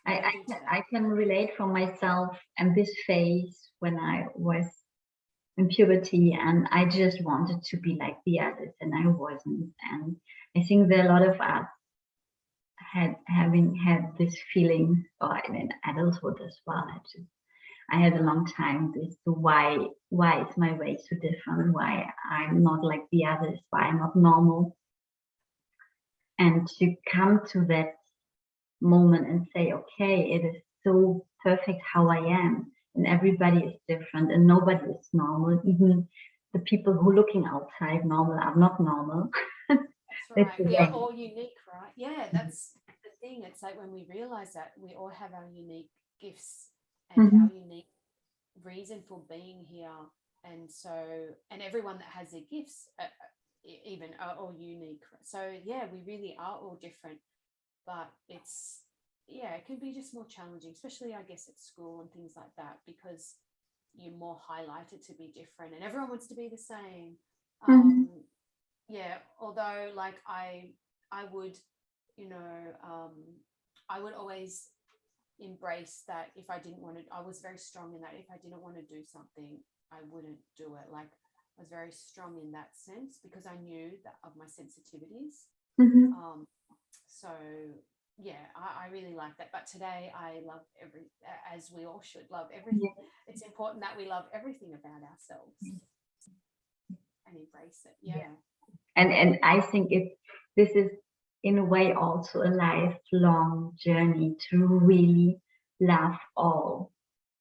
I can relate from myself and this phase when I was in puberty, and I just wanted to be like the others, and I wasn't. And I think that a lot of us having had this feeling, or in adulthood as well. I had a long time this, why is my way so different? Why I'm not like the others? Why I'm not normal? and to come to that moment and say, okay, it is so perfect how I am, and everybody is different and nobody is normal. Even the people who are looking outside normal are not normal. That's right. We are all unique, right? Yeah, that's the thing. It's like when we realize that we all have our unique gifts and our unique reason for being here. And so, and everyone that has their gifts even are all unique. So yeah, we really are all different, but it's, yeah, it can be just more challenging, especially I guess at school and things like that, because you're more highlighted to be different and everyone wants to be the same. Yeah, although like I would, you know, I would always embrace that if I didn't want to, I was very strong in that if I didn't want to do something, I wouldn't do it. Like I was very strong in that sense because I knew that of my sensitivities. So yeah, I really like that. But today I love as we all should love everything. It's important that we love everything about ourselves and embrace it. Yeah. And I think this is in a way also a lifelong journey to really love all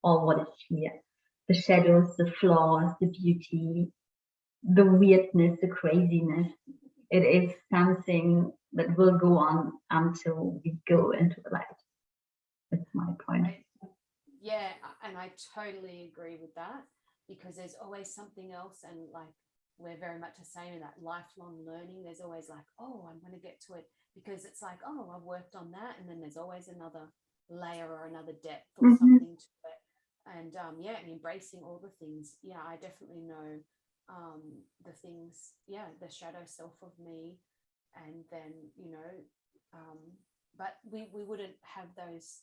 what is here. The shadows, the flaws, the beauty, the weirdness, the craziness. It is something that will go on until we go into the light. That's my point. Yeah, and I totally agree with that, because there's always something else, and like we're very much the same in that lifelong learning. There's always like, oh, I'm going to get to it, because it's like, oh, I've worked on that, and then there's always another layer or another depth or something to it. And yeah, and embracing all the things. Yeah, I definitely know the things, yeah, the shadow self of me, and then, you know, but we wouldn't have those.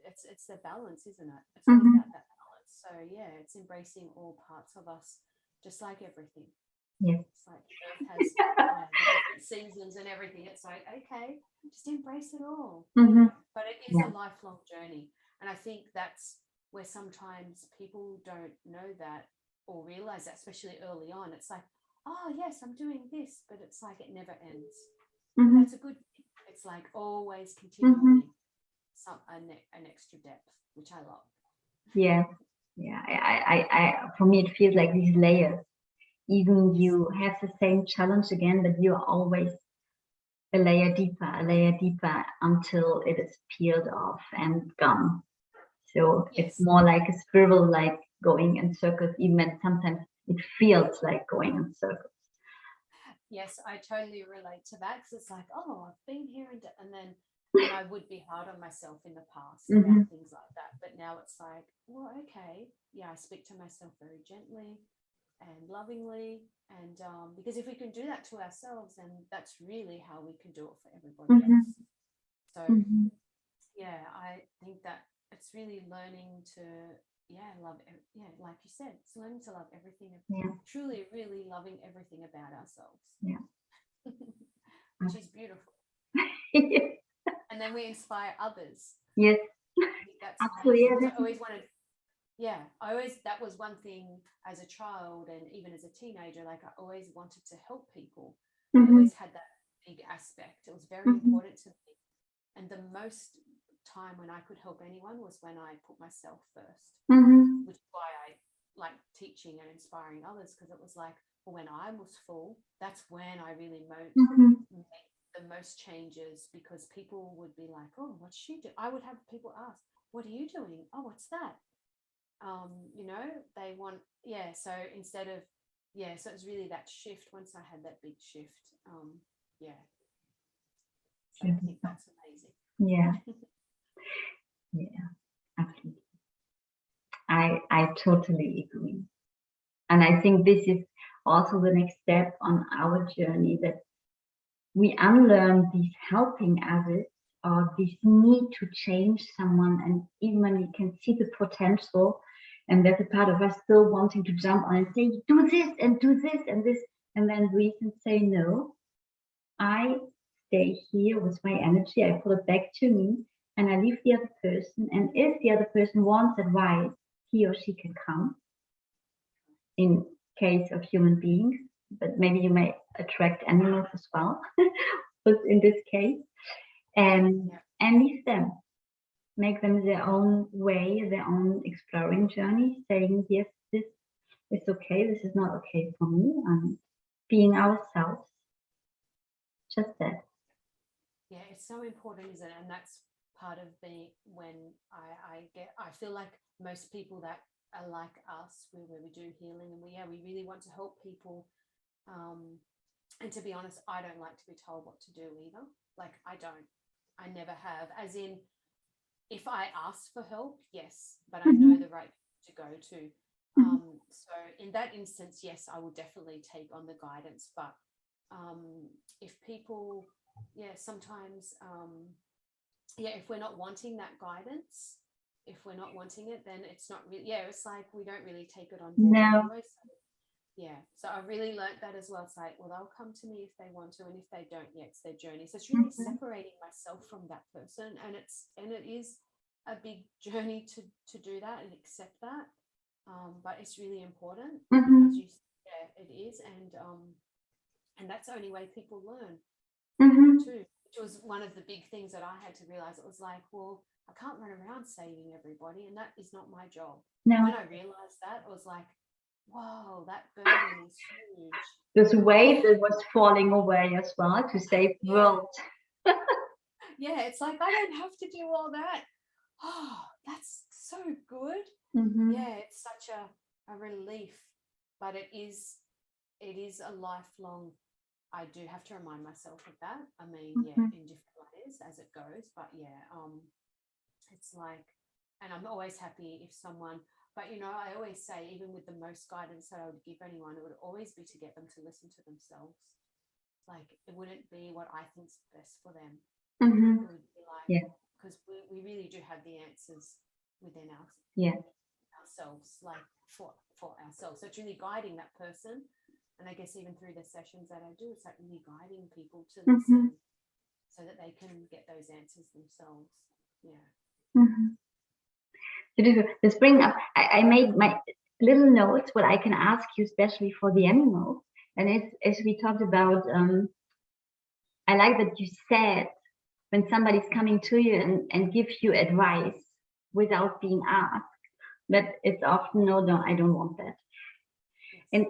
It's the balance, isn't it? It's all about that balance. So yeah, it's embracing all parts of us, just like everything. Yes. It's like Earth has different seasons and everything. It's like, okay, just embrace it all. But it is a lifelong journey. And I think that's where sometimes people don't know that or realize that, especially early on. It's like, oh yes, I'm doing this, but it's like it never ends. And that's a good thing. It's like always continually an extra depth, which I love. Yeah. I for me it feels like these layers. Even you have the same challenge again, but you are always a layer deeper until it is peeled off and gone. So it's more like a spiral, like going in circles, even when sometimes it feels like going in circles. Yes, I totally relate to that, because it's like, oh, I've been here and then I would be hard on myself in the past about things like that. But now it's like, well, okay, yeah, I speak to myself very gently and lovingly, and because if we can do that to ourselves, then that's really how we can do it for everybody else. So yeah, I think that it's really learning to love, like you said, it's learning to love everything, truly really loving everything about ourselves, which is beautiful. And then we inspire others. Yes, that's absolutely. I always wanted, that was one thing as a child and even as a teenager, like I always wanted to help people. I always had that big aspect. It was very important to me. And the most time when I could help anyone was when I put myself first, which is why I like teaching and inspiring others, because it was like, well, when I was full, that's when I really made the most changes, because people would be like, oh, what's she doing? I would have people ask, what are you doing? Oh, what's that? You know, they want, so instead of, so it was really that shift. Once I had that big shift, so I think that's amazing. Yeah, absolutely. I totally agree. And I think this is also the next step on our journey, that we unlearn these helping others or this need to change someone. And even when we can see the potential, and there's a part of us still wanting to jump on and say, do this and do this and this, and then breathe and say, no, I stay here with my energy, I pull it back to me, and I leave the other person. And if the other person wants advice, he or she can come. In case of human beings, but maybe you may attract animals as well, in this case, and leave them, make them their own way, their own exploring journey, saying, yes, this is okay, this is not okay for me, and being ourselves. Just that. Yeah, it's so important, isn't it? And that's part of when I feel like most people that are like us, where we do healing, and we really want to help people. And to be honest, I don't like to be told what to do either. Like, I never have. As in, if I ask for help, yes, but I know the right to go to. So in that instance, yes, I will definitely take on the guidance. But if people, sometimes, if we're not wanting that guidance, if we're not wanting it, then it's not really, it's like we don't really take it on board anyway. So I really learned that as well. It's like, well, they'll come to me if they want to, and if they don't, it's their journey. So it's really separating myself from that person, and it is a big journey to do that and accept that. But it's really important, as you said, it is, and that's the only way people learn too. Which was one of the big things that I had to realize. It was like, well, I can't run around saving everybody, and that is not my job. No. When I realized that, I was like, whoa, that burden is huge. This weight that was falling away as well to save the world. It's like, I don't have to do all that. Oh, that's so good. It's such a relief, but it is a lifelong. I do have to remind myself of that. I mean, in different ways as it goes, but it's like, and I'm always happy if someone. But, I always say, even with the most guidance that I would give anyone, it would always be to get them to listen to themselves. Like, it wouldn't be what I think's best for them. It would be like, because we really do have the answers within ourselves, like for ourselves. So it's really guiding that person. And I guess even through the sessions that I do, it's like really guiding people to listen so that they can get those answers themselves. This bring up, I made my little notes what I can ask you, especially for the animals. And it's, as we talked about, I like that you said when somebody's coming to you and give you advice without being asked, that it's often, no, I don't want that. And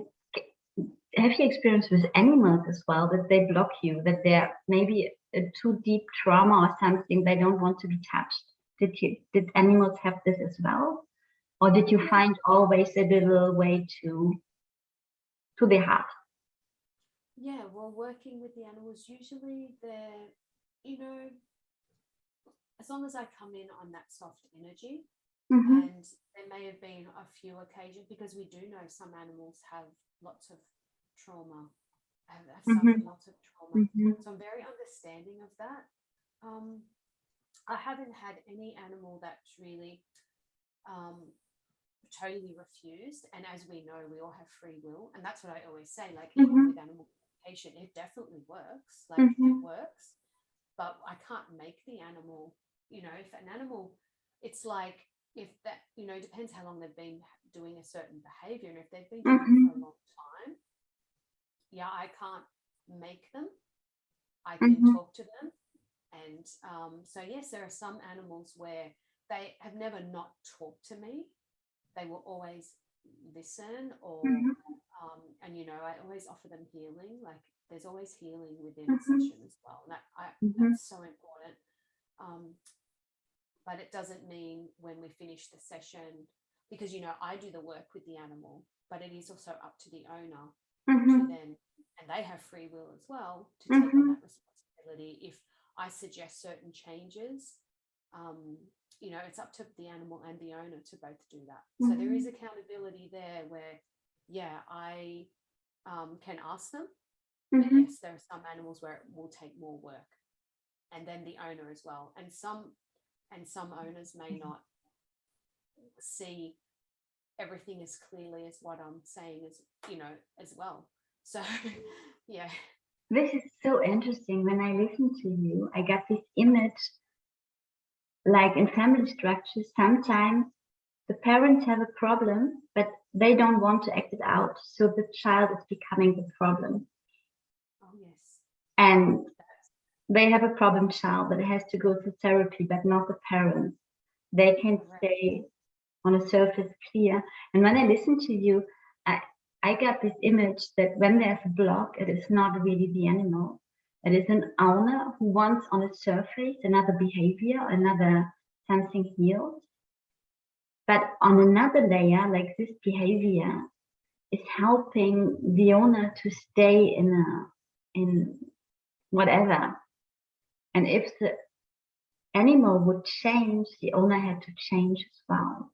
have you experienced with animals as well, that they block you, that they're maybe a too deep trauma or something, they don't want to be touched? Did animals have this as well, or did you find always a little way to the heart? Well, working with the animals, usually they're, as long as I come in on that soft energy, and there may have been a few occasions, because we do know some animals have lots of trauma, have suffered lots of trauma. So I'm very understanding of that. I haven't had any animal that's really totally refused. And as we know, we all have free will. And that's what I always say, like, even with animal communication, it definitely works. Like, it works. But I can't make the animal, if an animal, it's like, if that, depends how long they've been doing a certain behavior. And if they've been doing it for a long time, I can't make them. I can talk to them. And so, yes, there are some animals where they have never not talked to me. They will always listen, or, and, I always offer them healing. Like, there's always healing within a session as well. And that's so important. But it doesn't mean when we finish the session, because, I do the work with the animal, but it is also up to the owner to then, and they have free will as well, to take on that responsibility. If I suggest certain changes, it's up to the animal and the owner to both do that. So there is accountability there where, I can ask them, but yes, there are some animals where it will take more work, and then the owner as well. And some owners may not see everything as clearly as what I'm saying as well. So, This is so interesting. When I listen to you, I got this image, like in family structures, sometimes the parents have a problem, but they don't want to act it out. So the child is becoming the problem. Oh, yes. And they have a problem child that has to go to therapy, but not the parents. They can stay on a surface clear. And when I listen to you, I got this image that when there's a block, it is not really the animal. It is an owner who wants on a surface another behavior, another something healed. But on another layer, like this behavior is helping the owner to stay in whatever. And if the animal would change, the owner had to change as well.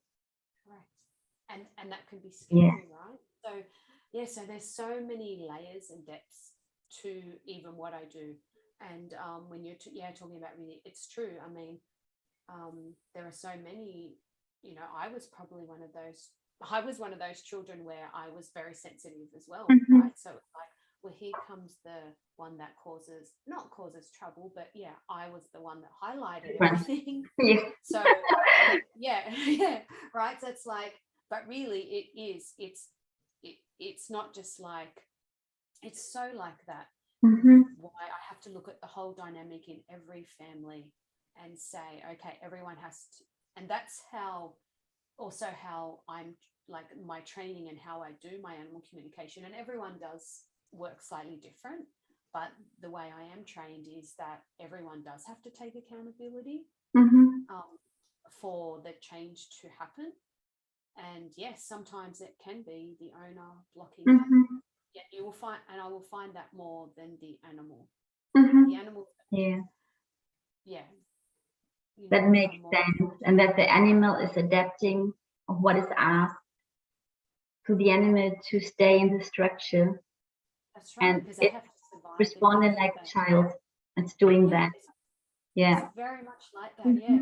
Right. And that can be scary, Yeah. right? So yeah, so there's so many layers and depths to even what I do. And when you're talking about really, it's true. I mean, there are so many, you know, I was one of those children where I was very sensitive as well, right? So it's like, well, here comes the one that not causes trouble, but yeah, I was the one that highlighted everything. Yeah. So yeah, right. So it's like, but really it's not just like, it's so like that. Why I have to look at the whole dynamic in every family and say, okay, everyone has to, and that's how I'm like my training and how I do my animal communication, and everyone does work slightly different, but the way I am trained is that everyone does have to take accountability for the change to happen. And yes, sometimes it can be the owner blocking it. Yeah, you will find, and I will find that more than the animal. The animal, yeah, yeah, you that know, makes sense, and that the animal is adapting of what is asked to the animal to stay in the structure. That's right, And because they have to survive. responding like a child. It's doing that. Yeah. It's very much like that. Yeah.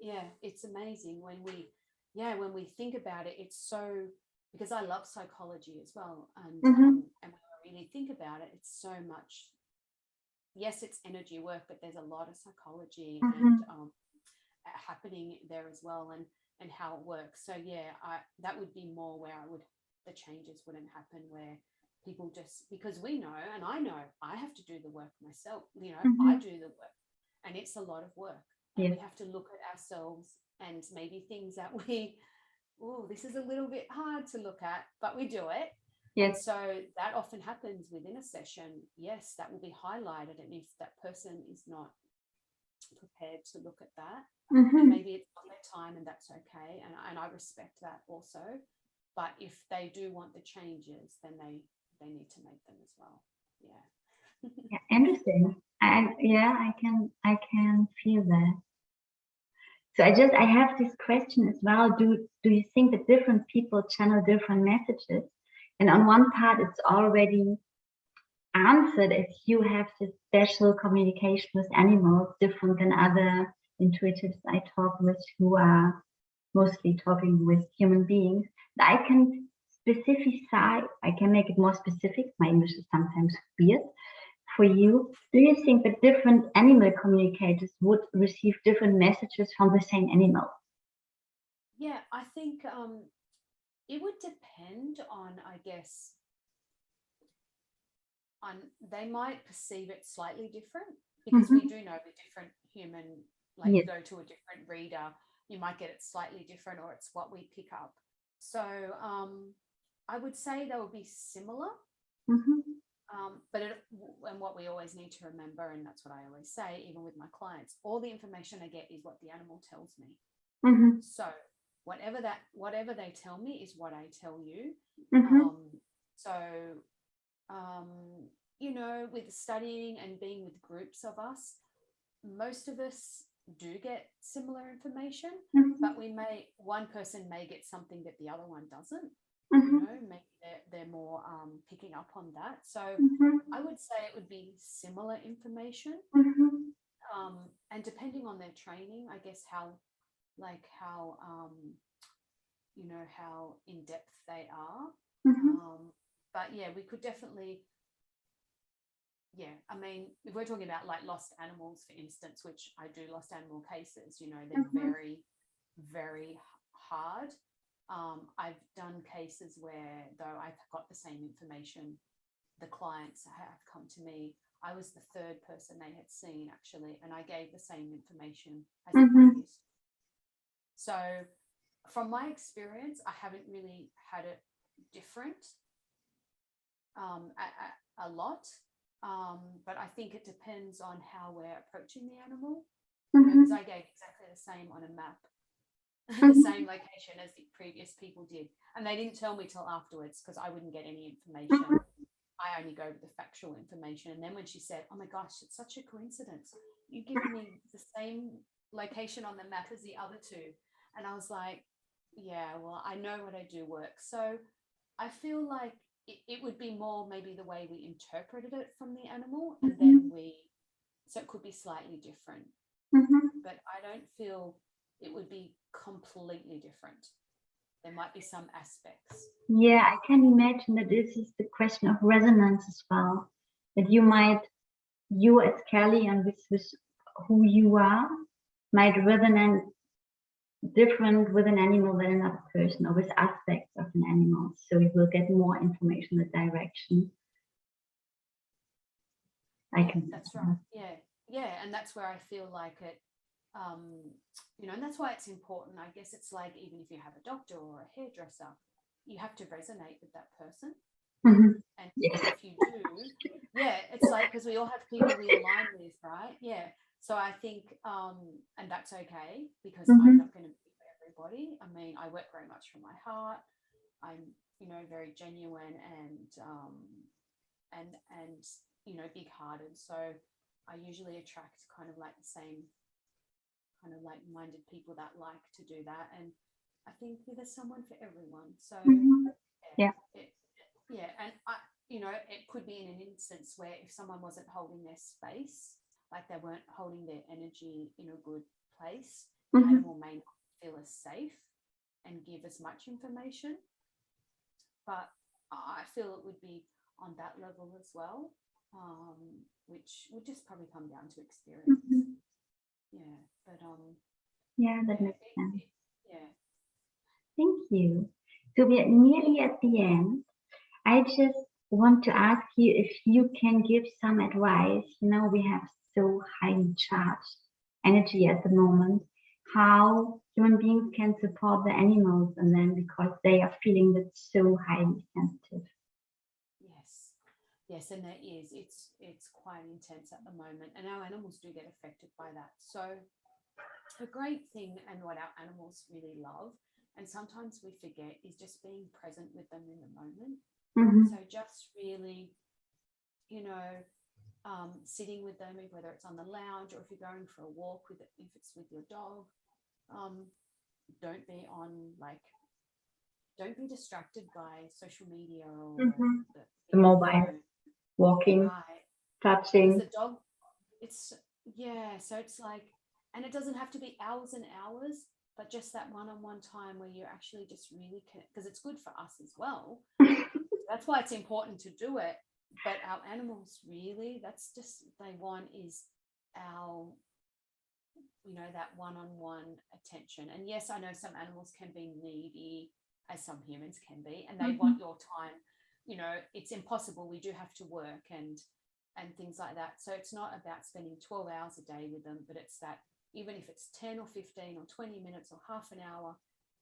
Yeah. It's amazing when we think about it. It's so, because I love psychology as well. And when I really think about it, it's so much, yes, it's energy work, but there's a lot of psychology and happening there as well, and how it works. So yeah, that would be more where the changes wouldn't happen, where people just, because we know, and I know I have to do the work myself, you know, I do the work, and it's a lot of work, and we have to look at ourselves and maybe things that this is a little bit hard to look at, but we do it. And so that often happens within a session. Yes, that will be highlighted, and if that person is not prepared to look at that, and maybe it's not their time, and that's okay, and I respect that also. But if they do want the changes, then they need to make them as well. Yeah. Interesting. And yeah, I can feel that. So I have this question as well. Do you think that different people channel different messages? And on one part, it's already answered if you have this special communication with animals different than other intuitives I talk with who are mostly talking with human beings. I can specify, I can make it more specific. My English is sometimes weird. For you, do you think that different animal communicators would receive different messages from the same animal? Yeah, I think it would depend on, I guess, they might perceive it slightly different, because we do know with different human, like you go to a different reader, you might get it slightly different, or it's what we pick up. So I would say they will be similar. But and what we always need to remember, and that's what I always say, even with my clients, all the information I get is what the animal tells me. So whatever they tell me is what I tell you. You know, with studying and being with groups of us, most of us do get similar information, but one person may get something that the other one doesn't. You know, maybe they're more picking up on that. So I would say it would be similar information, and depending on their training, I guess how you know, how in depth they are. But yeah, we could definitely. Yeah, I mean, if we're talking about like lost animals, for instance, which I do lost animal cases, you know, they're very, very hard. I've done cases where, though I've got the same information, the clients have come to me, I was the third person they had seen actually, and I gave the same information as the Mm-hmm. previous. So from my experience, I haven't really had it different a lot, but I think it depends on how we're approaching the animal, because I gave exactly the same on a map, the same location as the previous people did, and they didn't tell me till afterwards because I wouldn't get any information. I only go with the factual information. And then when she said, oh my gosh, it's such a coincidence, you've given me the same location on the map as the other two, and I was like, yeah, well, I know what I do work. So I feel like it would be more maybe the way we interpreted it from the animal, and then so it could be slightly different, but I don't feel it would be completely different. There might be some aspects. Yeah, I can imagine that this is the question of resonance as well. That you as Kelly and with who you are, might resonate different with an animal than another person, or with aspects of an animal. So you will get more information in that direction. That's right. Yeah, and that's where I feel like it. And that's why it's important. I guess it's like, even if you have a doctor or a hairdresser, you have to resonate with that person. And if you do, it's like, because we all have people we align with, right? Yeah. So I think, and that's okay, because I'm not going to be for everybody. I mean, I work very much from my heart. I'm, very genuine and big-hearted. So I usually attract kind of like the same kind of like minded people that like to do that, and I think there's someone for everyone. So and it could be in an instance where if someone wasn't holding their space, like they weren't holding their energy in a good place, the animal may not feel as safe and give as much information, but I feel it would be on that level as well, which would just probably come down to experience. That makes sense. Thank you. So we are nearly at the end. I just want to ask you if you can give some advice. We have so highly charged energy at the moment, how human beings can support the animals, and then because they are feeling that so highly sensitive. Yes, and there is. It's quite intense at the moment, and our animals do get affected by that. So a great thing, and what our animals really love, and sometimes we forget, is just being present with them in the moment. So just really, sitting with them, whether it's on the lounge or if you're going for a walk if it's with your dog. Don't be distracted by social media or the mobile, walking, touching. The dog, so it's like, and it doesn't have to be hours and hours, but just that one-on-one time where you're actually just really connect, because it's good for us as well. That's why it's important to do it. But our animals, really, that's just, they want is our, that one-on-one attention. And yes, I know some animals can be needy, as some humans can be, and they want your time. It's impossible. We do have to work and things like that. So it's not about spending 12 hours a day with them, but it's that even if it's 10 or 15 or 20 minutes or half an hour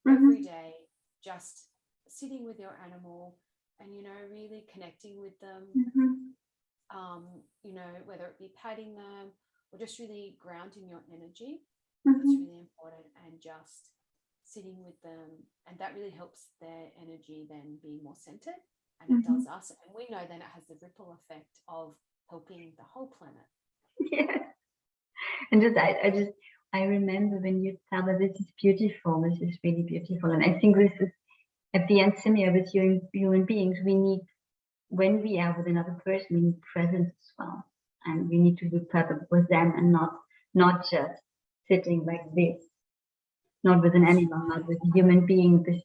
every day, just sitting with your animal and, really connecting with them, whether it be patting them or just really grounding your energy. That's really important, and just sitting with them, and that really helps their energy then be more centered, and it does us, and we know then it has the ripple effect of helping the whole planet. And I remember when you tell that this is beautiful, this is really beautiful, and I think this is at the end similar with human beings. We need, when we are with another person, we need presence as well, and we need to be present with them, and not just sitting like this, not with an animal, not with a human being. This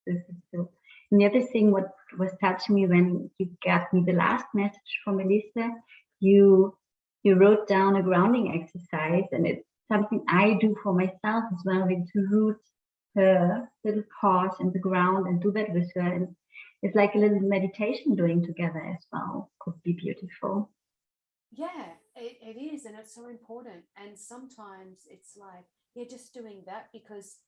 is so. And the other thing, what was touching me when you got me the last message from Melissa, you wrote down a grounding exercise, and it's something I do for myself as well, to root her little paws in the ground and do that with her. And it's like a little meditation doing together as well. Could be beautiful. Yeah, it is, and it's so important. And sometimes it's like, yeah, just doing that because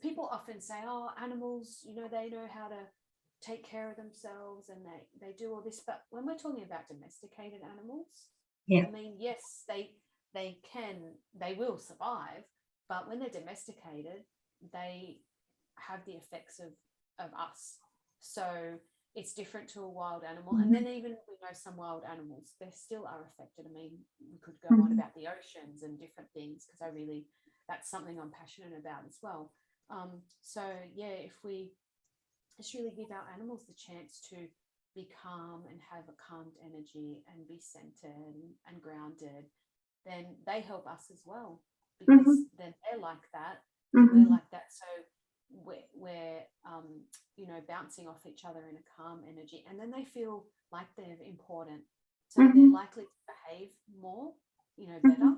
people often say, oh, animals, you know, they know how to take care of themselves and they do all this. But when we're talking about domesticated animals, Yeah. I mean, yes, they will survive, but when they're domesticated, they have the effects of us. So it's different to a wild animal. And then even we know some wild animals, they still are affected. I mean, we could go on about the oceans and different things because that's something I'm passionate about as well. So yeah, if we just really give our animals the chance to be calm and have a calmed energy and be centered and grounded, then they help us as well, because then they're like that, we're like that. So we're you know, bouncing off each other in a calm energy, and then they feel like they're important, so they're likely to behave more, you know, better,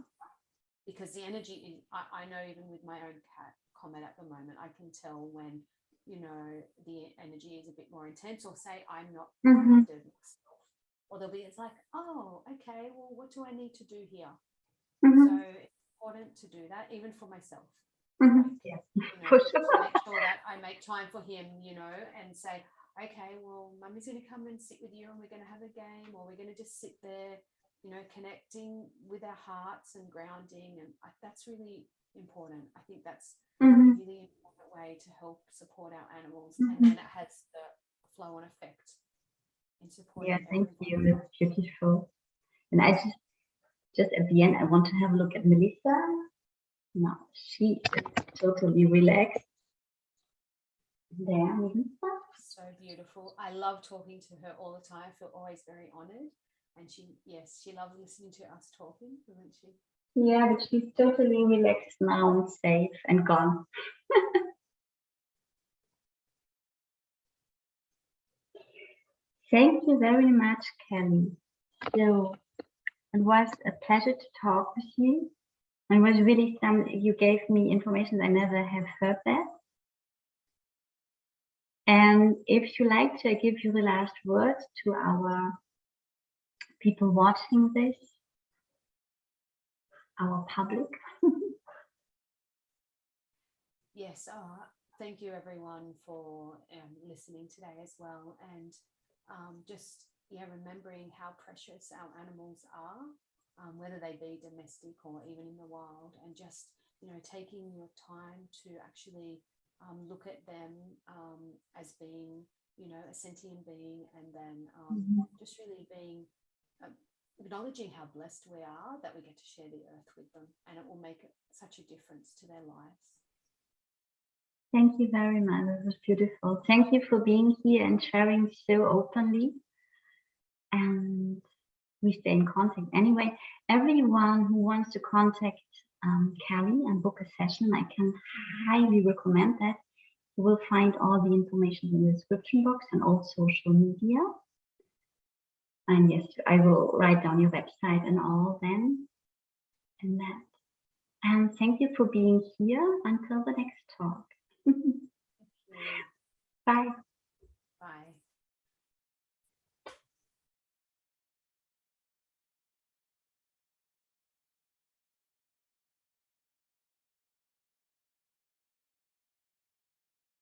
because the energy is, I know even with my own cat Comet at the moment, I can tell when, you know, the energy is a bit more intense, or say I'm not grounded myself, or they'll be, it's like, oh, okay, well, what do I need to do here? So it's important to do that, even for myself. Yes, You know, for to sure. make sure that I make time for him, you know, and say, okay, well, Mummy's going to come and sit with you and we're going to have a game, or we're going to just sit there, you know, connecting with our hearts and grounding. And that's really important. I think that's a really important way to help support our animals. And then it has the flow on effect in supporting Yeah, thank everyone. you. That's beautiful. And I just at the end, I want to have a look at Melissa. No, she is totally relaxed. There, Melissa. So beautiful. I love talking to her all the time. I feel always very honored. And she loves listening to us talking, doesn't she? Yeah, but she's totally relaxed now and safe and gone. Thank you very much, Kelly. So it was a pleasure to talk with you. It was really you gave me information I never have heard that. And if you like to, I give you the last words to our people watching this, our public. Yes. Thank you, everyone, for listening today as well. And just, remembering how precious our animals are, whether they be domestic or even in the wild, and just, taking your time to actually look at them as being, a sentient being, and then just really being acknowledging how blessed we are that we get to share the earth with them, and it will make such a difference to their lives. Thank you very much. It was beautiful. Thank you for being here and sharing so openly. And we stay in contact. Anyway, everyone who wants to contact Kelly and book a session, I can highly recommend that. You will find all the information in the description box and all social media. And yes, I will write down your website and all then. And that. And thank you for being here until the next talk. Bye.